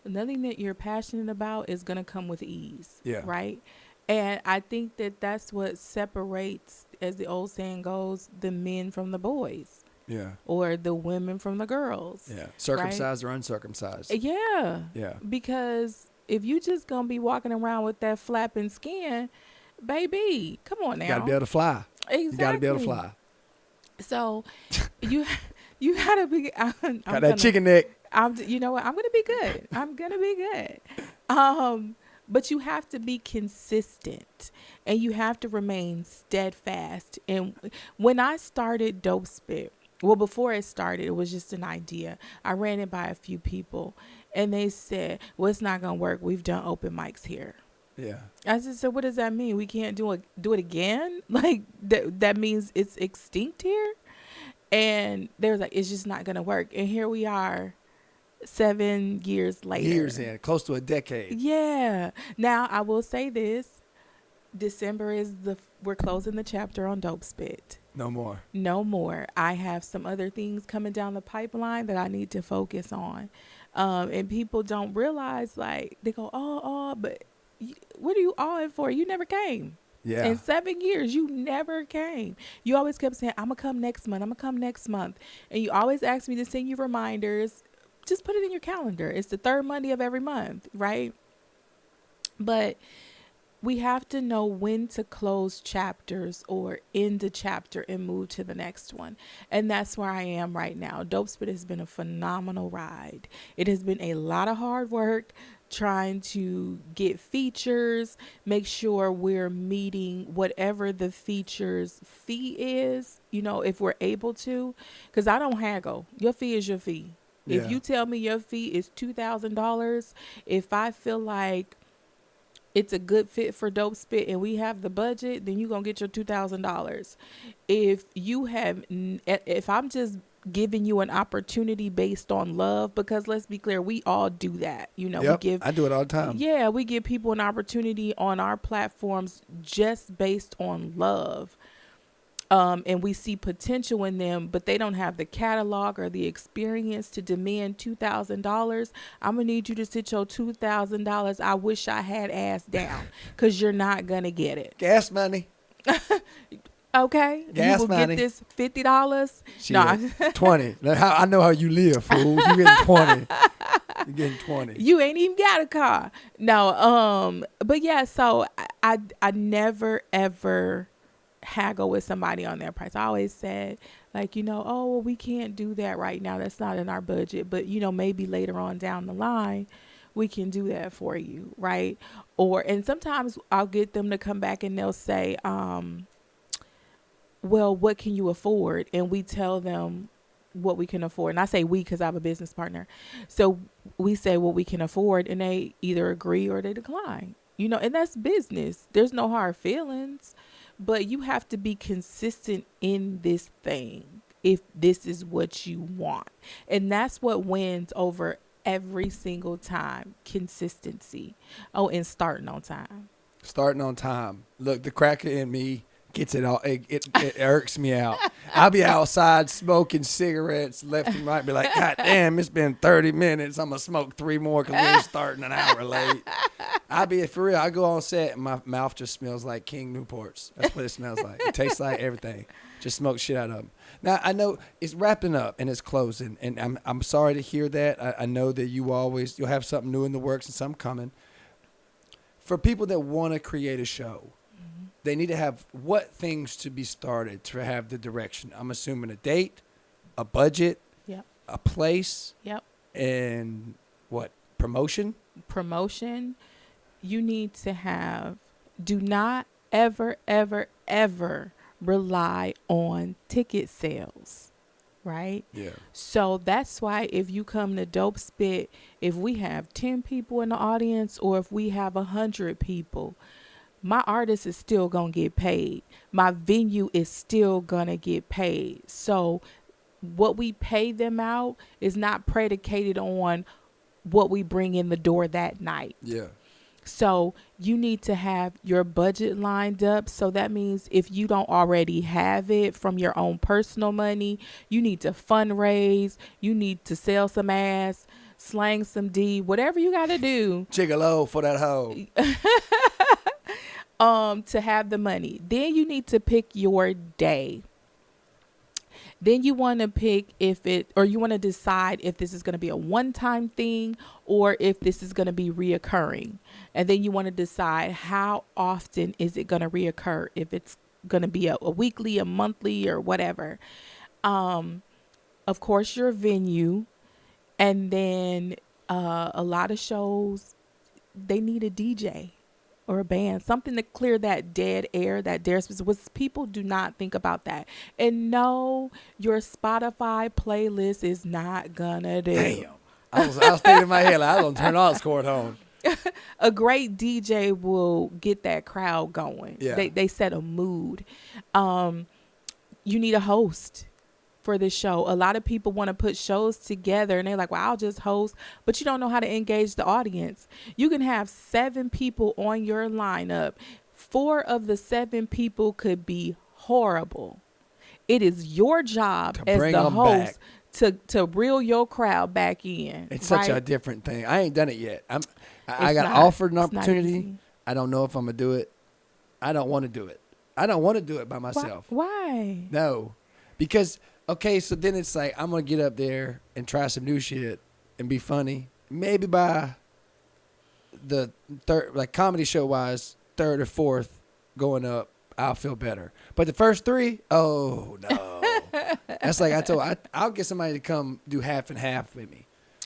[SPEAKER 2] nothing that you're passionate about is going to come with ease.
[SPEAKER 1] Yeah.
[SPEAKER 2] Right? And I think that that's what separates, as the old saying goes, the men from the boys.
[SPEAKER 1] Yeah.
[SPEAKER 2] Or the women from the girls.
[SPEAKER 1] Yeah. Circumcised or uncircumcised.
[SPEAKER 2] Yeah.
[SPEAKER 1] Yeah.
[SPEAKER 2] Because if you just going to be walking around with that flapping skin, baby, come on now.
[SPEAKER 1] You got to be able to fly.
[SPEAKER 2] Exactly.
[SPEAKER 1] You got to be able to fly.
[SPEAKER 2] So you got to be.
[SPEAKER 1] Got that chicken neck.
[SPEAKER 2] You know what? I'm gonna be good. I'm gonna be good. But you have to be consistent, and you have to remain steadfast. And when I started Dope Spit, well, before it started, it was just an idea. I ran it by a few people, and they said, "Well, it's not gonna work. We've done open mics here."
[SPEAKER 1] Yeah.
[SPEAKER 2] I said, "So what does that mean? We can't do it again? Like that means it's extinct here?" And they was like, "It's just not gonna work." And here we are, 7 years later.
[SPEAKER 1] Years in, close to a decade.
[SPEAKER 2] Yeah. Now I will say this: December we're closing the chapter on Dope Spit.
[SPEAKER 1] No more.
[SPEAKER 2] No more. I have some other things coming down the pipeline that I need to focus on, and people don't realize. Like they go, "Oh, but." What are you all in for? You never came.
[SPEAKER 1] Yeah.
[SPEAKER 2] In 7 years, you never came. You always kept saying, I'm going to come next month. I'm going to come next month. And you always asked me to send you reminders. Just put it in your calendar. It's the third Monday of every month, right? But we have to know when to close chapters or end a chapter and move to the next one. And that's where I am right now. Dope Spit has been a phenomenal ride. It has been a lot of hard work, trying to get features, make sure we're meeting whatever the features fee is, if we're able to, because I don't haggle. Your fee is your fee. Yeah. If you tell me your fee is $2,000, if I feel like it's a good fit for Dope Spit and we have the budget, then you're going to get your $2,000. If I'm just giving you an opportunity based on love, because let's be clear, we all do that.
[SPEAKER 1] I do it all the time.
[SPEAKER 2] Yeah, we give people an opportunity on our platforms just based on love. And we see potential in them, but they don't have the catalog or the experience to demand $2,000. I'm going to need you to sit your $2,000 I wish I had ass down, because you're not going to get it.
[SPEAKER 1] Gas money.
[SPEAKER 2] Okay,
[SPEAKER 1] gas
[SPEAKER 2] you will
[SPEAKER 1] money.
[SPEAKER 2] Get this $50.
[SPEAKER 1] No, 20. I know how you live, fool. You getting 20. You're getting 20.
[SPEAKER 2] You ain't even got a car. No, but yeah. So I never ever haggle with somebody on their price. I always said, like, oh, well, we can't do that right now. That's not in our budget. But maybe later on down the line, we can do that for you, right? And sometimes I'll get them to come back and they'll say, well, what can you afford? And we tell them what we can afford. And I say we because I have a business partner. So we say what we can afford, and they either agree or they decline. And that's business. There's no hard feelings, but you have to be consistent in this thing if this is what you want. And that's what wins over every single time. Consistency. Oh, and starting on time.
[SPEAKER 1] Starting on time. Look, the cracker in me gets it all. It irks me out. I'll be outside smoking cigarettes left and right. Be like, God damn, it's been 30 minutes. I'm going to smoke 3 more because we're starting an hour late. I'll be, for real, I go on set and my mouth just smells like King Newports. That's what it smells like. It tastes like everything. Just smoke shit out of them. Now, I know it's wrapping up and it's closing. And I'm sorry to hear that. I know that you'll have something new in the works and something coming. For people that want to create a show, they need to have what things to be started to have the direction. I'm assuming a date, a budget,
[SPEAKER 2] yep,
[SPEAKER 1] a place,
[SPEAKER 2] yep,
[SPEAKER 1] and what? Promotion?
[SPEAKER 2] Promotion. You need to have, do not ever, ever, ever rely on ticket sales. Right?
[SPEAKER 1] Yeah.
[SPEAKER 2] So that's why if you come to Dope Spit, if we have 10 people in the audience or if we have 100 people, my artist is still going to get paid. My venue is still going to get paid. So what we pay them out is not predicated on what we bring in the door that night.
[SPEAKER 1] Yeah.
[SPEAKER 2] So you need to have your budget lined up. So that means if you don't already have it from your own personal money, you need to fundraise. You need to sell some ass, slang some D, whatever you got to do.
[SPEAKER 1] Gigolo for that hoe.
[SPEAKER 2] To have the money. Then you need to pick your day. Then you want to pick you want to decide if this is going to be a one-time thing or if this is going to be reoccurring. And then you want to decide how often is it going to reoccur, if it's going to be a weekly, a monthly, or whatever. Of course, your venue. And then a lot of shows, they need a DJ or a band, something to clear that dead air, that dead space. People do not think about that. And no, your Spotify playlist is not gonna do.
[SPEAKER 1] Damn. I was thinking in my head, like, I was gonna turn all this court on.
[SPEAKER 2] A great DJ will get that crowd going.
[SPEAKER 1] Yeah.
[SPEAKER 2] They set a mood. You need a host for this show. A lot of people want to put shows together and they're like, well, I'll just host, but you don't know how to engage the audience. You can have 7 people on your lineup. 4 of the 7 people could be horrible. It is your job as the host to reel your crowd back in.
[SPEAKER 1] It's such a different thing. I ain't done it yet. I got offered an opportunity. I don't know if I'm going to do it. I don't want to do it. I don't want to do it by myself.
[SPEAKER 2] Why?
[SPEAKER 1] No, because okay, so then it's like I'm going to get up there and try some new shit and be funny. Maybe by the third, like comedy show wise, 3rd or 4th going up, I'll feel better. But the first 3, oh no. That's like I'll get somebody to come do half and half with me.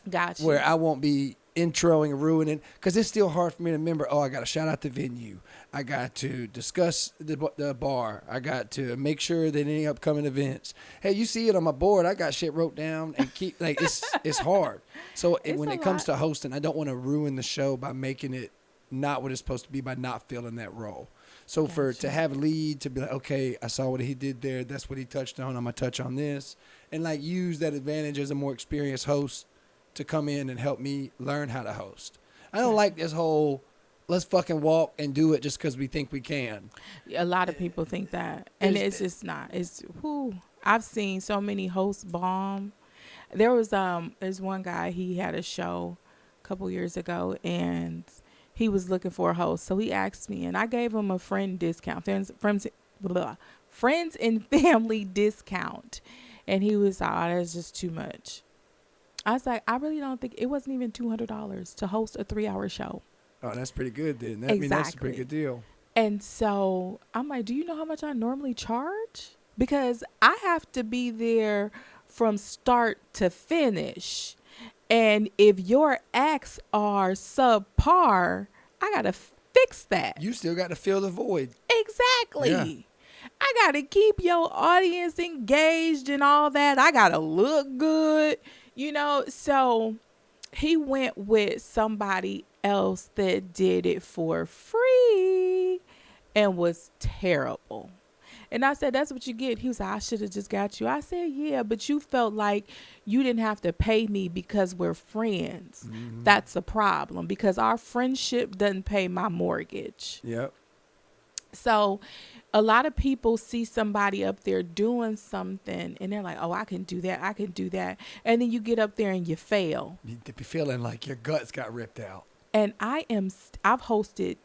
[SPEAKER 2] Gotcha.
[SPEAKER 1] Where I won't be introing and ruining, because it's still hard for me to remember, I got to shout out the venue. I got to discuss the bar. I got to make sure that any upcoming events. Hey, you see it on my board. I got shit wrote down and keep, like, it's hard. So when it comes to hosting, I don't want to ruin the show by making it not what it's supposed to be by not filling that role. So to have a lead, to be like, okay, I saw what he did there. That's what he touched on. I'm going to touch on this. And like use that advantage as a more experienced host to come in and help me learn how to host. I don't like this whole let's fucking walk and do it just because we think we can.
[SPEAKER 2] A lot of people think that. And it's just not. I've seen so many hosts bomb. There's one guy, he had a show a couple years ago and he was looking for a host. So he asked me and I gave him a friend discount, friends and family discount. And he was like, oh, that's just too much. I was like, I really don't think, it wasn't even $200 to host a 3-hour show.
[SPEAKER 1] Oh, that's pretty good then.
[SPEAKER 2] Exactly.
[SPEAKER 1] I mean, that's a pretty good deal.
[SPEAKER 2] And so I'm like, do you know how much I normally charge? Because I have to be there from start to finish. And if your acts are subpar, I got to fix that.
[SPEAKER 1] You still got to fill the void.
[SPEAKER 2] Exactly.
[SPEAKER 1] Yeah.
[SPEAKER 2] I got to keep your audience engaged and all that. I got to look good, you know? So he went with somebody else that did it for free and was terrible. And I said, that's what you get. He was like, I should have just got you. I said, yeah, but you felt like you didn't have to pay me because we're friends.
[SPEAKER 1] Mm-hmm.
[SPEAKER 2] That's a problem because our friendship doesn't pay my mortgage.
[SPEAKER 1] Yep.
[SPEAKER 2] So a lot of people see somebody up there doing something and they're like, oh, I can do that. I can do that. And then you get up there and you fail.
[SPEAKER 1] You be feeling like your guts got ripped out.
[SPEAKER 2] And I've hosted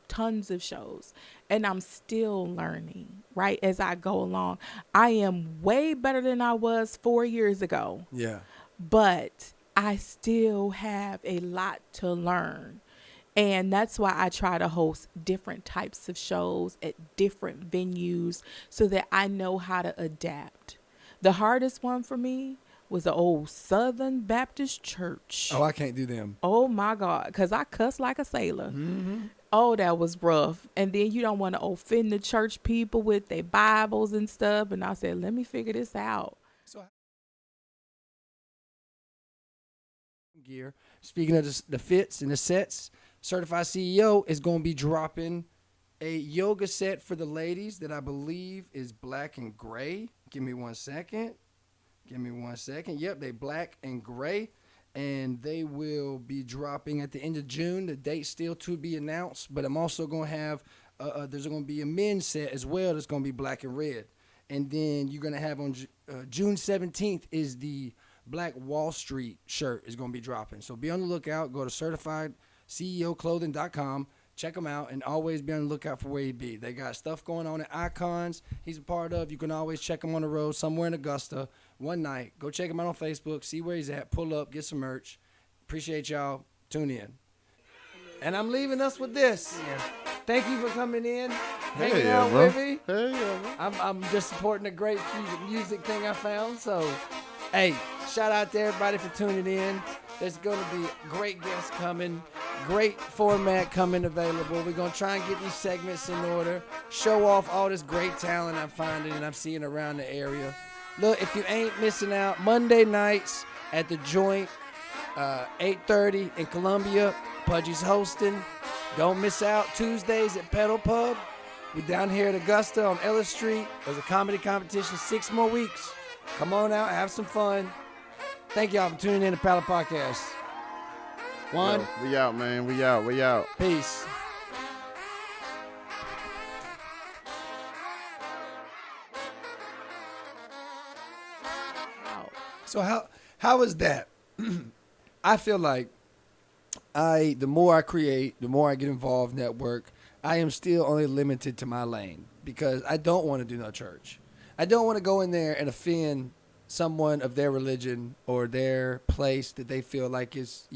[SPEAKER 2] tons of shows and I'm still learning, right? As I go along, I am way better than I was 4 years ago,
[SPEAKER 1] Yeah.
[SPEAKER 2] but I still have a lot to learn. And that's why I try to host different types of shows at different venues so that I know how to adapt. The hardest one for me was the old Southern Baptist Church.
[SPEAKER 1] Oh, I can't do them.
[SPEAKER 2] Oh my God, because I cuss like a sailor.
[SPEAKER 1] Mm-hmm.
[SPEAKER 2] Oh, that was rough. And then you don't want to offend the church people with their Bibles and stuff. And I said, let me figure this out.
[SPEAKER 1] So, gear. Speaking of the fits and the sets, Certified CEO is going to be dropping a yoga set for the ladies that I believe is black and gray. Give me 1 second. Yep, they black and gray. And they will be dropping at the end of June. The date's still to be announced. But I'm also going to have, there's going to be a men's set as well that's going to be black and red. And then you're going to have on June 17th is the Black Wall Street shirt is going to be dropping. So be on the lookout. Go to CertifiedCEOclothing.com. Check them out and always be on the lookout for where he be. They got stuff going on at Icons he's a part of. You can always check him on the road somewhere in Augusta one night. Go check him out on Facebook. See where he's at. Pull up. Get some merch. Appreciate y'all. Tune in. And I'm leaving us with this. Thank you for coming in. Hanging out with me.
[SPEAKER 3] Hey, yeah, bro.
[SPEAKER 1] I'm just supporting a great music thing I found. So, hey, shout out to everybody for tuning in. There's going to be great guests coming, great format coming available. We're going to try and get these segments in order, show off all this great talent I'm finding and I'm seeing around the area. Look, if you ain't missing out, Monday nights at the Joint, 8:30 in Columbia, Pudgy's hosting. Don't miss out. Tuesdays at Pedal Pub. We're down here at Augusta on Ellis Street. There's a comedy competition, 6 more weeks. Come on out, have some fun. Thank y'all for tuning in to Paddle Podcast. One.
[SPEAKER 3] Yo, we out, man. We out.
[SPEAKER 1] Peace.
[SPEAKER 2] Wow.
[SPEAKER 1] So how is that? I feel like the more I create, the more I get involved, network, I am still only limited to my lane because I don't want to do no church. I don't want to go in there and offend someone of their religion or their place that they feel like is,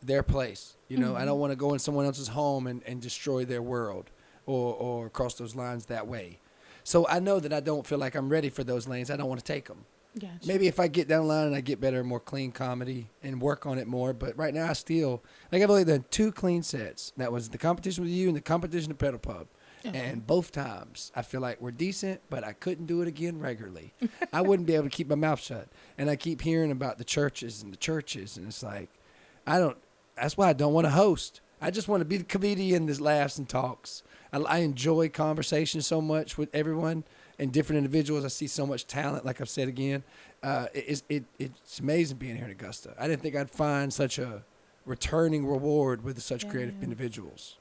[SPEAKER 1] their place. I don't want to go in someone else's home and destroy their world or cross those lines that way. So I know that I don't feel like I'm ready for those lanes. I don't want to take them.
[SPEAKER 2] Gotcha.
[SPEAKER 1] Maybe if I get down the line and I get better, more clean comedy and work on it more. But right now I still, I've only done 2 clean sets. That was the competition with you and the competition at Pedal Pub.
[SPEAKER 2] Okay.
[SPEAKER 1] And both times I feel like we're decent, but I couldn't do it again regularly. I wouldn't be able to keep my mouth shut. And I keep hearing about the churches. And it's like, that's why I don't want to host. I just want to be the comedian that laughs and talks. I enjoy conversation so much with everyone and different individuals. I see so much talent, like I've said again. It's amazing being here in Augusta. I didn't think I'd find such a returning reward with such creative individuals.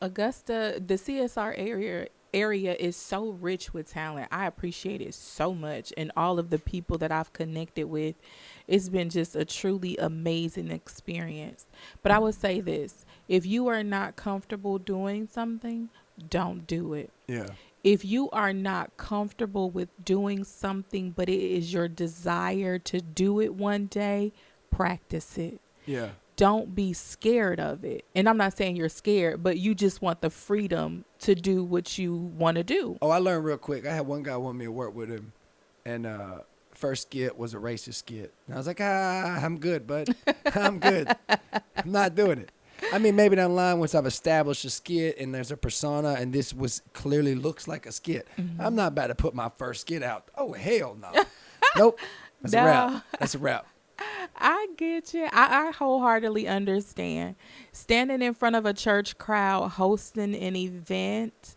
[SPEAKER 2] Augusta, the CSR area is so rich with talent. I appreciate it so much. And all of the people that I've connected with, it's been just a truly amazing experience. But I would say this, if you are not comfortable doing something, don't do it.
[SPEAKER 1] Yeah.
[SPEAKER 2] If you are not comfortable with doing something, but it is your desire to do it one day, practice it.
[SPEAKER 1] Yeah.
[SPEAKER 2] Don't be scared of it. And I'm not saying you're scared, but you just want the freedom to do what you want to do.
[SPEAKER 1] Oh, I learned real quick. I had one guy want me to work with him, and first skit was a racist skit. And I was like, I'm good, bud. I'm good. I'm not doing it. I mean, maybe down the line, once I've established a skit and there's a persona and this was clearly looks like a skit, I'm not about to put my first skit out. Oh, hell no. Nope. That's a wrap. That's a wrap.
[SPEAKER 2] I get you. I wholeheartedly understand. Standing in front of a church crowd, hosting an event,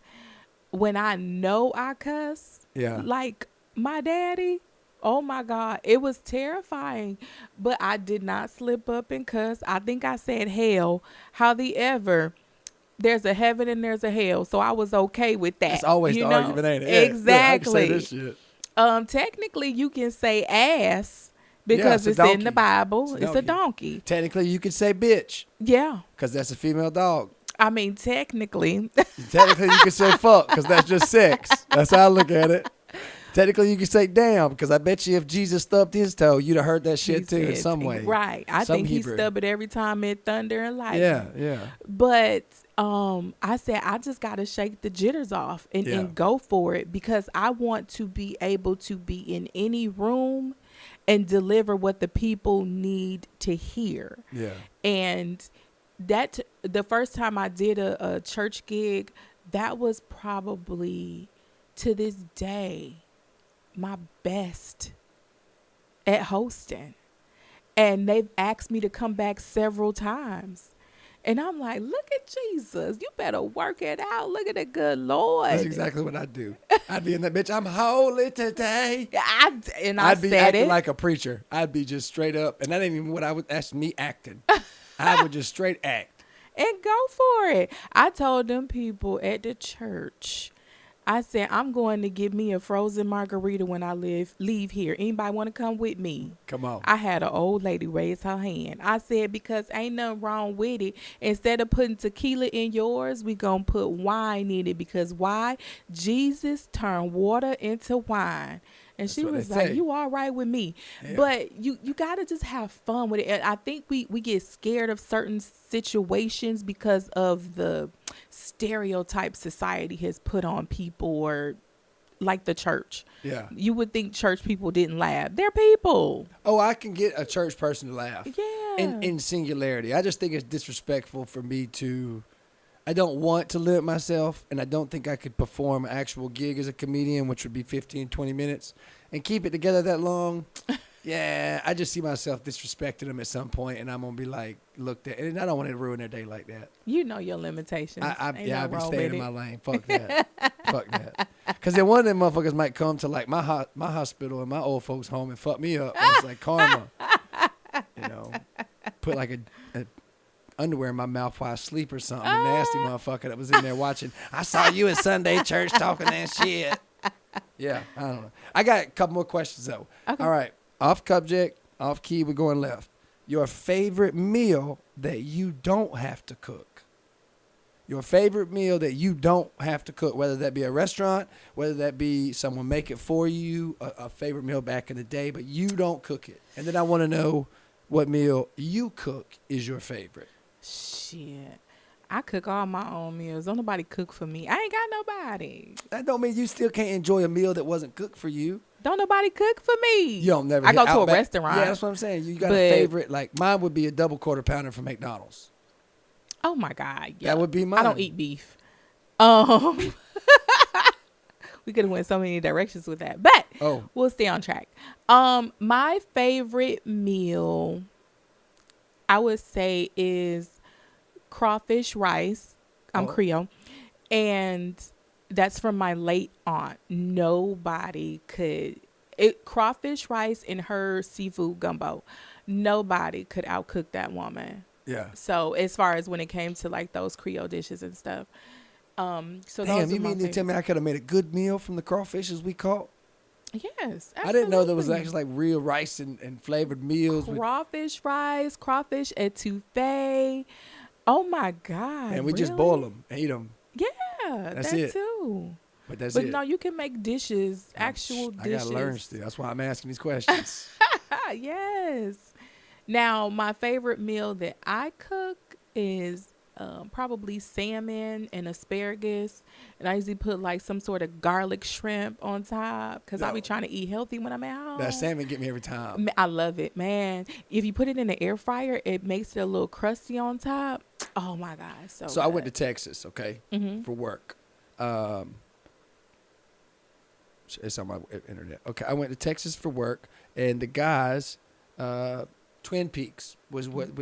[SPEAKER 2] when I know I cuss, like my daddy, oh my God, it was terrifying. But I did not slip up and cuss. I think I said hell. However, there's a heaven and there's a hell, so I was okay with that.
[SPEAKER 1] That's always the argument, ain't it? Yeah,
[SPEAKER 2] Exactly.
[SPEAKER 1] I can say this shit.
[SPEAKER 2] Technically, you can say ass. Because it's in the Bible. It's a donkey.
[SPEAKER 1] Technically, you could say bitch.
[SPEAKER 2] Yeah.
[SPEAKER 1] Because that's a female dog.
[SPEAKER 2] I mean, technically.
[SPEAKER 1] Technically, you could say fuck because that's just sex. That's how I look at it. Technically, you could say damn because I bet you if Jesus stubbed his toe, you'd have heard that shit too in some way.
[SPEAKER 2] Right. I think Hebrew. He stubbed it every time it thunder and lightning.
[SPEAKER 1] Yeah.
[SPEAKER 2] But I said, I just got to shake the jitters off and go for it because I want to be able to be in any room and deliver what the people need to hear. Yeah. And that the first time I did a church gig, that was probably to this day my best at hosting. And they've asked me to come back several times. And I'm like, look at Jesus. You better work it out. Look at the good Lord.
[SPEAKER 1] That's exactly what I'd do. I'd be in that bitch. I'm holy today.
[SPEAKER 2] I'd
[SPEAKER 1] be acting like a preacher. I'd be just straight up. And that ain't even what I would. That's me acting. I would just straight act.
[SPEAKER 2] And go for it. I told them people at the church, I said, I'm going to get me a frozen margarita when I leave here. Anybody want to come with me?
[SPEAKER 1] Come on.
[SPEAKER 2] I had an old lady raise her hand. I said, because ain't nothing wrong with it. Instead of putting tequila in yours, we going to put wine in it. Because why? Jesus turned water into wine. And that's she was like, you all right with me. Yeah. But you got to just have fun with it. And I think we get scared of certain situations because of the stereotype society has put on people, or like the church. Yeah. You would think church people didn't laugh. They're people.
[SPEAKER 1] Oh, I can get a church person to laugh.
[SPEAKER 2] Yeah.
[SPEAKER 1] In singularity. I just think it's disrespectful for me to... I don't want to limit myself, and I don't think I could perform an actual gig as a comedian, which would be 15, 20 minutes, and keep it together that long. Yeah, I just see myself disrespecting them at some point, and I'm going to be like, looked at. And I don't want to ruin their day like that.
[SPEAKER 2] You know your limitations.
[SPEAKER 1] I've been staying in my lane. Fuck that. Fuck that. Because then one of them motherfuckers might come to like my hospital and my old folks home and fuck me up. And it's like karma. Put like a underwear in my mouth while I sleep or something. A nasty motherfucker that was in there watching. I saw you at Sunday church talking that shit. Yeah, I don't know. I got a couple more questions though. Okay. All right. Off subject, off key, we're going left. Your favorite meal that you don't have to cook. Your favorite meal that you don't have to cook, whether that be a restaurant, whether that be someone make it for you, a favorite meal back in the day, but you don't cook it. And then I want to know what meal you cook is your favorite.
[SPEAKER 2] Shit. I cook all my own meals. Don't nobody cook for me. I ain't got nobody.
[SPEAKER 1] That don't mean you still can't enjoy a meal that wasn't cooked for you.
[SPEAKER 2] Don't nobody cook for me.
[SPEAKER 1] You don't never.
[SPEAKER 2] I go to a restaurant.
[SPEAKER 1] Yeah, that's what I'm saying. You got a favorite. Like mine would be a double quarter pounder from McDonald's.
[SPEAKER 2] Oh my God. Yeah.
[SPEAKER 1] That would be mine.
[SPEAKER 2] I don't eat beef. We could have went so many directions with that, but we'll stay on track. My favorite meal, I would say, is crawfish rice. I'm Creole, and that's from my late aunt. Nobody could crawfish rice and her seafood gumbo. Nobody could outcook that woman.
[SPEAKER 1] Yeah.
[SPEAKER 2] So as far as when it came to like those Creole dishes and stuff. So
[SPEAKER 1] damn, you mean to tell me I could have made a good meal from the crawfishes we caught?
[SPEAKER 2] Yes, absolutely.
[SPEAKER 1] I didn't know there was actually like real rice and flavored meals.
[SPEAKER 2] Crawfish rice, crawfish etouffee. Oh my God.
[SPEAKER 1] And we just boil them and eat them.
[SPEAKER 2] Yeah,
[SPEAKER 1] that's
[SPEAKER 2] that
[SPEAKER 1] it.
[SPEAKER 2] Too.
[SPEAKER 1] But that's
[SPEAKER 2] it.
[SPEAKER 1] But
[SPEAKER 2] no, you can make dishes, actual dishes.
[SPEAKER 1] I got to learn still. That's why I'm asking these questions.
[SPEAKER 2] Yes. Now, my favorite meal that I cook is probably salmon and asparagus, and I usually put like some sort of garlic shrimp on top because I be
[SPEAKER 1] No.
[SPEAKER 2] trying to eat healthy when I'm at home.
[SPEAKER 1] That salmon get me every time.
[SPEAKER 2] I love it, man. If you put it in the air fryer, it makes it a little crusty on top. Oh my god,
[SPEAKER 1] So I went to Texas, okay,
[SPEAKER 2] Mm-hmm.
[SPEAKER 1] for work. It's on my internet. Okay, I went to Texas for work, and the guys, Twin Peaks was what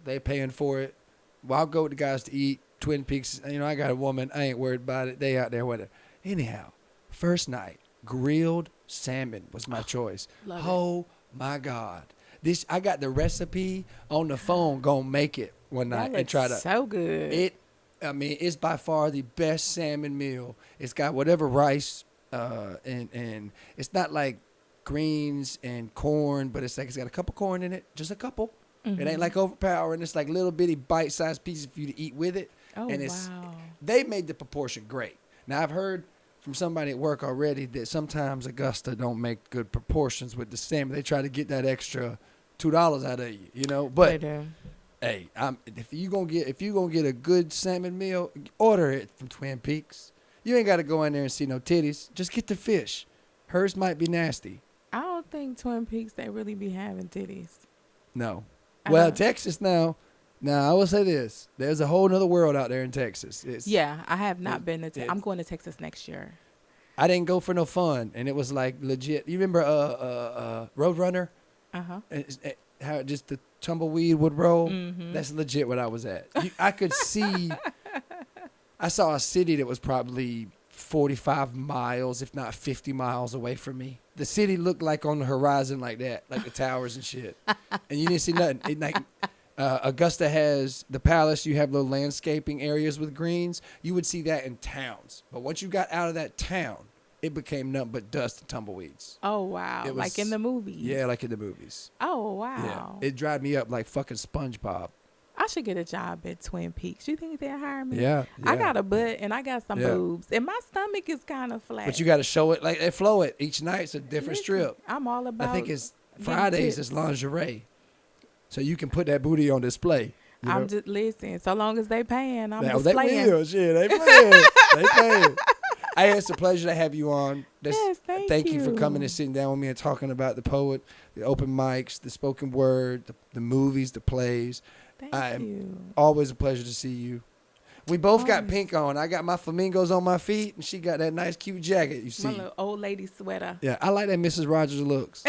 [SPEAKER 1] they paying for it. Well, I'll go with the guys to eat Twin Peaks. I got a woman. I ain't worried about it. They out there with it. Anyhow, first night, grilled salmon was my choice.
[SPEAKER 2] Love it.
[SPEAKER 1] Oh my God. I got the recipe on the phone. Gonna make it one night
[SPEAKER 2] That
[SPEAKER 1] and try to.
[SPEAKER 2] looks so good.
[SPEAKER 1] It's by far the best salmon meal. It's got whatever rice, and it's not like greens and corn, but it's got a couple corn in it, just a couple.
[SPEAKER 2] Mm-hmm.
[SPEAKER 1] It ain't like overpowering. It's like little bitty bite-sized pieces for you to eat with it.
[SPEAKER 2] Oh,
[SPEAKER 1] and
[SPEAKER 2] wow.
[SPEAKER 1] They made the proportion great. Now I've heard from somebody at work already that sometimes Augusta don't make good proportions with the salmon. They try to get that extra $2 out of you, But
[SPEAKER 2] They do.
[SPEAKER 1] hey, if you gonna get a good salmon meal, order it from Twin Peaks. You ain't got to go in there and see no titties. Just get the fish. Hers might be nasty.
[SPEAKER 2] I don't think Twin Peaks they really be having titties.
[SPEAKER 1] No.
[SPEAKER 2] I
[SPEAKER 1] Well,
[SPEAKER 2] don't-
[SPEAKER 1] Texas now. Now I will say this: there's a whole nother world out there in Texas.
[SPEAKER 2] Yeah, I have not been to.
[SPEAKER 1] it's-
[SPEAKER 2] I'm going to Texas next year.
[SPEAKER 1] I didn't go for no fun, and it was like legit. You remember Roadrunner?
[SPEAKER 2] Uh-huh.
[SPEAKER 1] How just the tumbleweed would roll?
[SPEAKER 2] Mm-hmm.
[SPEAKER 1] That's legit what I was at. I could see. I saw a city that was probably 45 miles, if not 50 miles away from me. The city looked like on the horizon like that, like the towers and shit. And you didn't see nothing. Augusta has the palace. You have little landscaping areas with greens. You would see that in towns. But once you got out of that town, it became nothing but dust and tumbleweeds.
[SPEAKER 2] Oh wow!
[SPEAKER 1] It
[SPEAKER 2] Like in
[SPEAKER 1] was-
[SPEAKER 2] the movies.
[SPEAKER 1] Yeah, like in the movies.
[SPEAKER 2] Oh wow!
[SPEAKER 1] Yeah. It dried me up like fucking SpongeBob.
[SPEAKER 2] I should get a job at Twin Peaks. You think they'll hire me?
[SPEAKER 1] Yeah.
[SPEAKER 2] I got a butt and I got some
[SPEAKER 1] Yeah.
[SPEAKER 2] boobs, and my stomach is kind of flat.
[SPEAKER 1] But you got to show it like they flow it. Each night's a different
[SPEAKER 2] Listen,
[SPEAKER 1] strip.
[SPEAKER 2] I'm all about.
[SPEAKER 1] I think it's
[SPEAKER 2] getting
[SPEAKER 1] Fridays
[SPEAKER 2] tips.
[SPEAKER 1] is lingerie. So you can put that booty on display. You know?
[SPEAKER 2] I'm just listen. So long as they paying, I'm
[SPEAKER 1] They
[SPEAKER 2] displaying.
[SPEAKER 1] will. Shit, they playing. They playing. Hey, it's a pleasure to have you on.
[SPEAKER 2] Yes, thank
[SPEAKER 1] you for coming
[SPEAKER 2] you.
[SPEAKER 1] and sitting down with me and talking about the poet, the open mics, the spoken word, the movies, the plays.
[SPEAKER 2] Thank you.
[SPEAKER 1] Always a pleasure to see you. We both got
[SPEAKER 2] Always.
[SPEAKER 1] pink on. I got my flamingos on my feet, and she got that nice, cute jacket. You
[SPEAKER 2] My
[SPEAKER 1] see?
[SPEAKER 2] little old lady sweater.
[SPEAKER 1] Yeah, I like that Mrs. Rogers looks.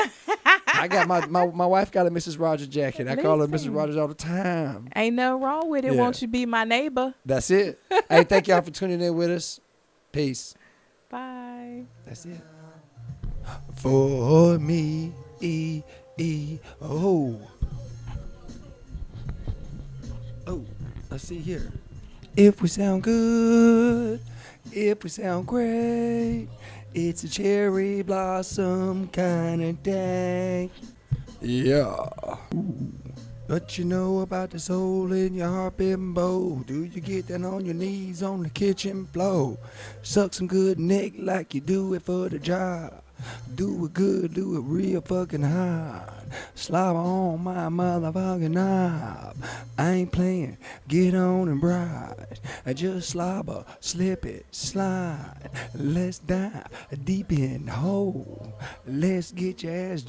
[SPEAKER 1] I got my wife got a Mrs. Rogers jacket. I call her Mrs.
[SPEAKER 2] Listen.
[SPEAKER 1] Rogers all the time.
[SPEAKER 2] Ain't no wrong with it.
[SPEAKER 1] Yeah.
[SPEAKER 2] Won't you be my neighbor?
[SPEAKER 1] That's it. Hey, thank y'all for tuning in with us. Peace.
[SPEAKER 2] Bye.
[SPEAKER 1] That's it. For me, oh. Oh, let's see here. If we sound good, if we sound great, it's a cherry blossom kind of day. Yeah. Ooh. What you know about the soul in your heart, bimbo? Do you get down on your knees on the kitchen floor? Suck some good neck like you do it for the job. Do it good, do it real fucking hard. Slobber on my motherfucking knob. I ain't playing, get on and bride. I just slobber, slip it, slide. Let's dive deep in the hole. Let's get your ass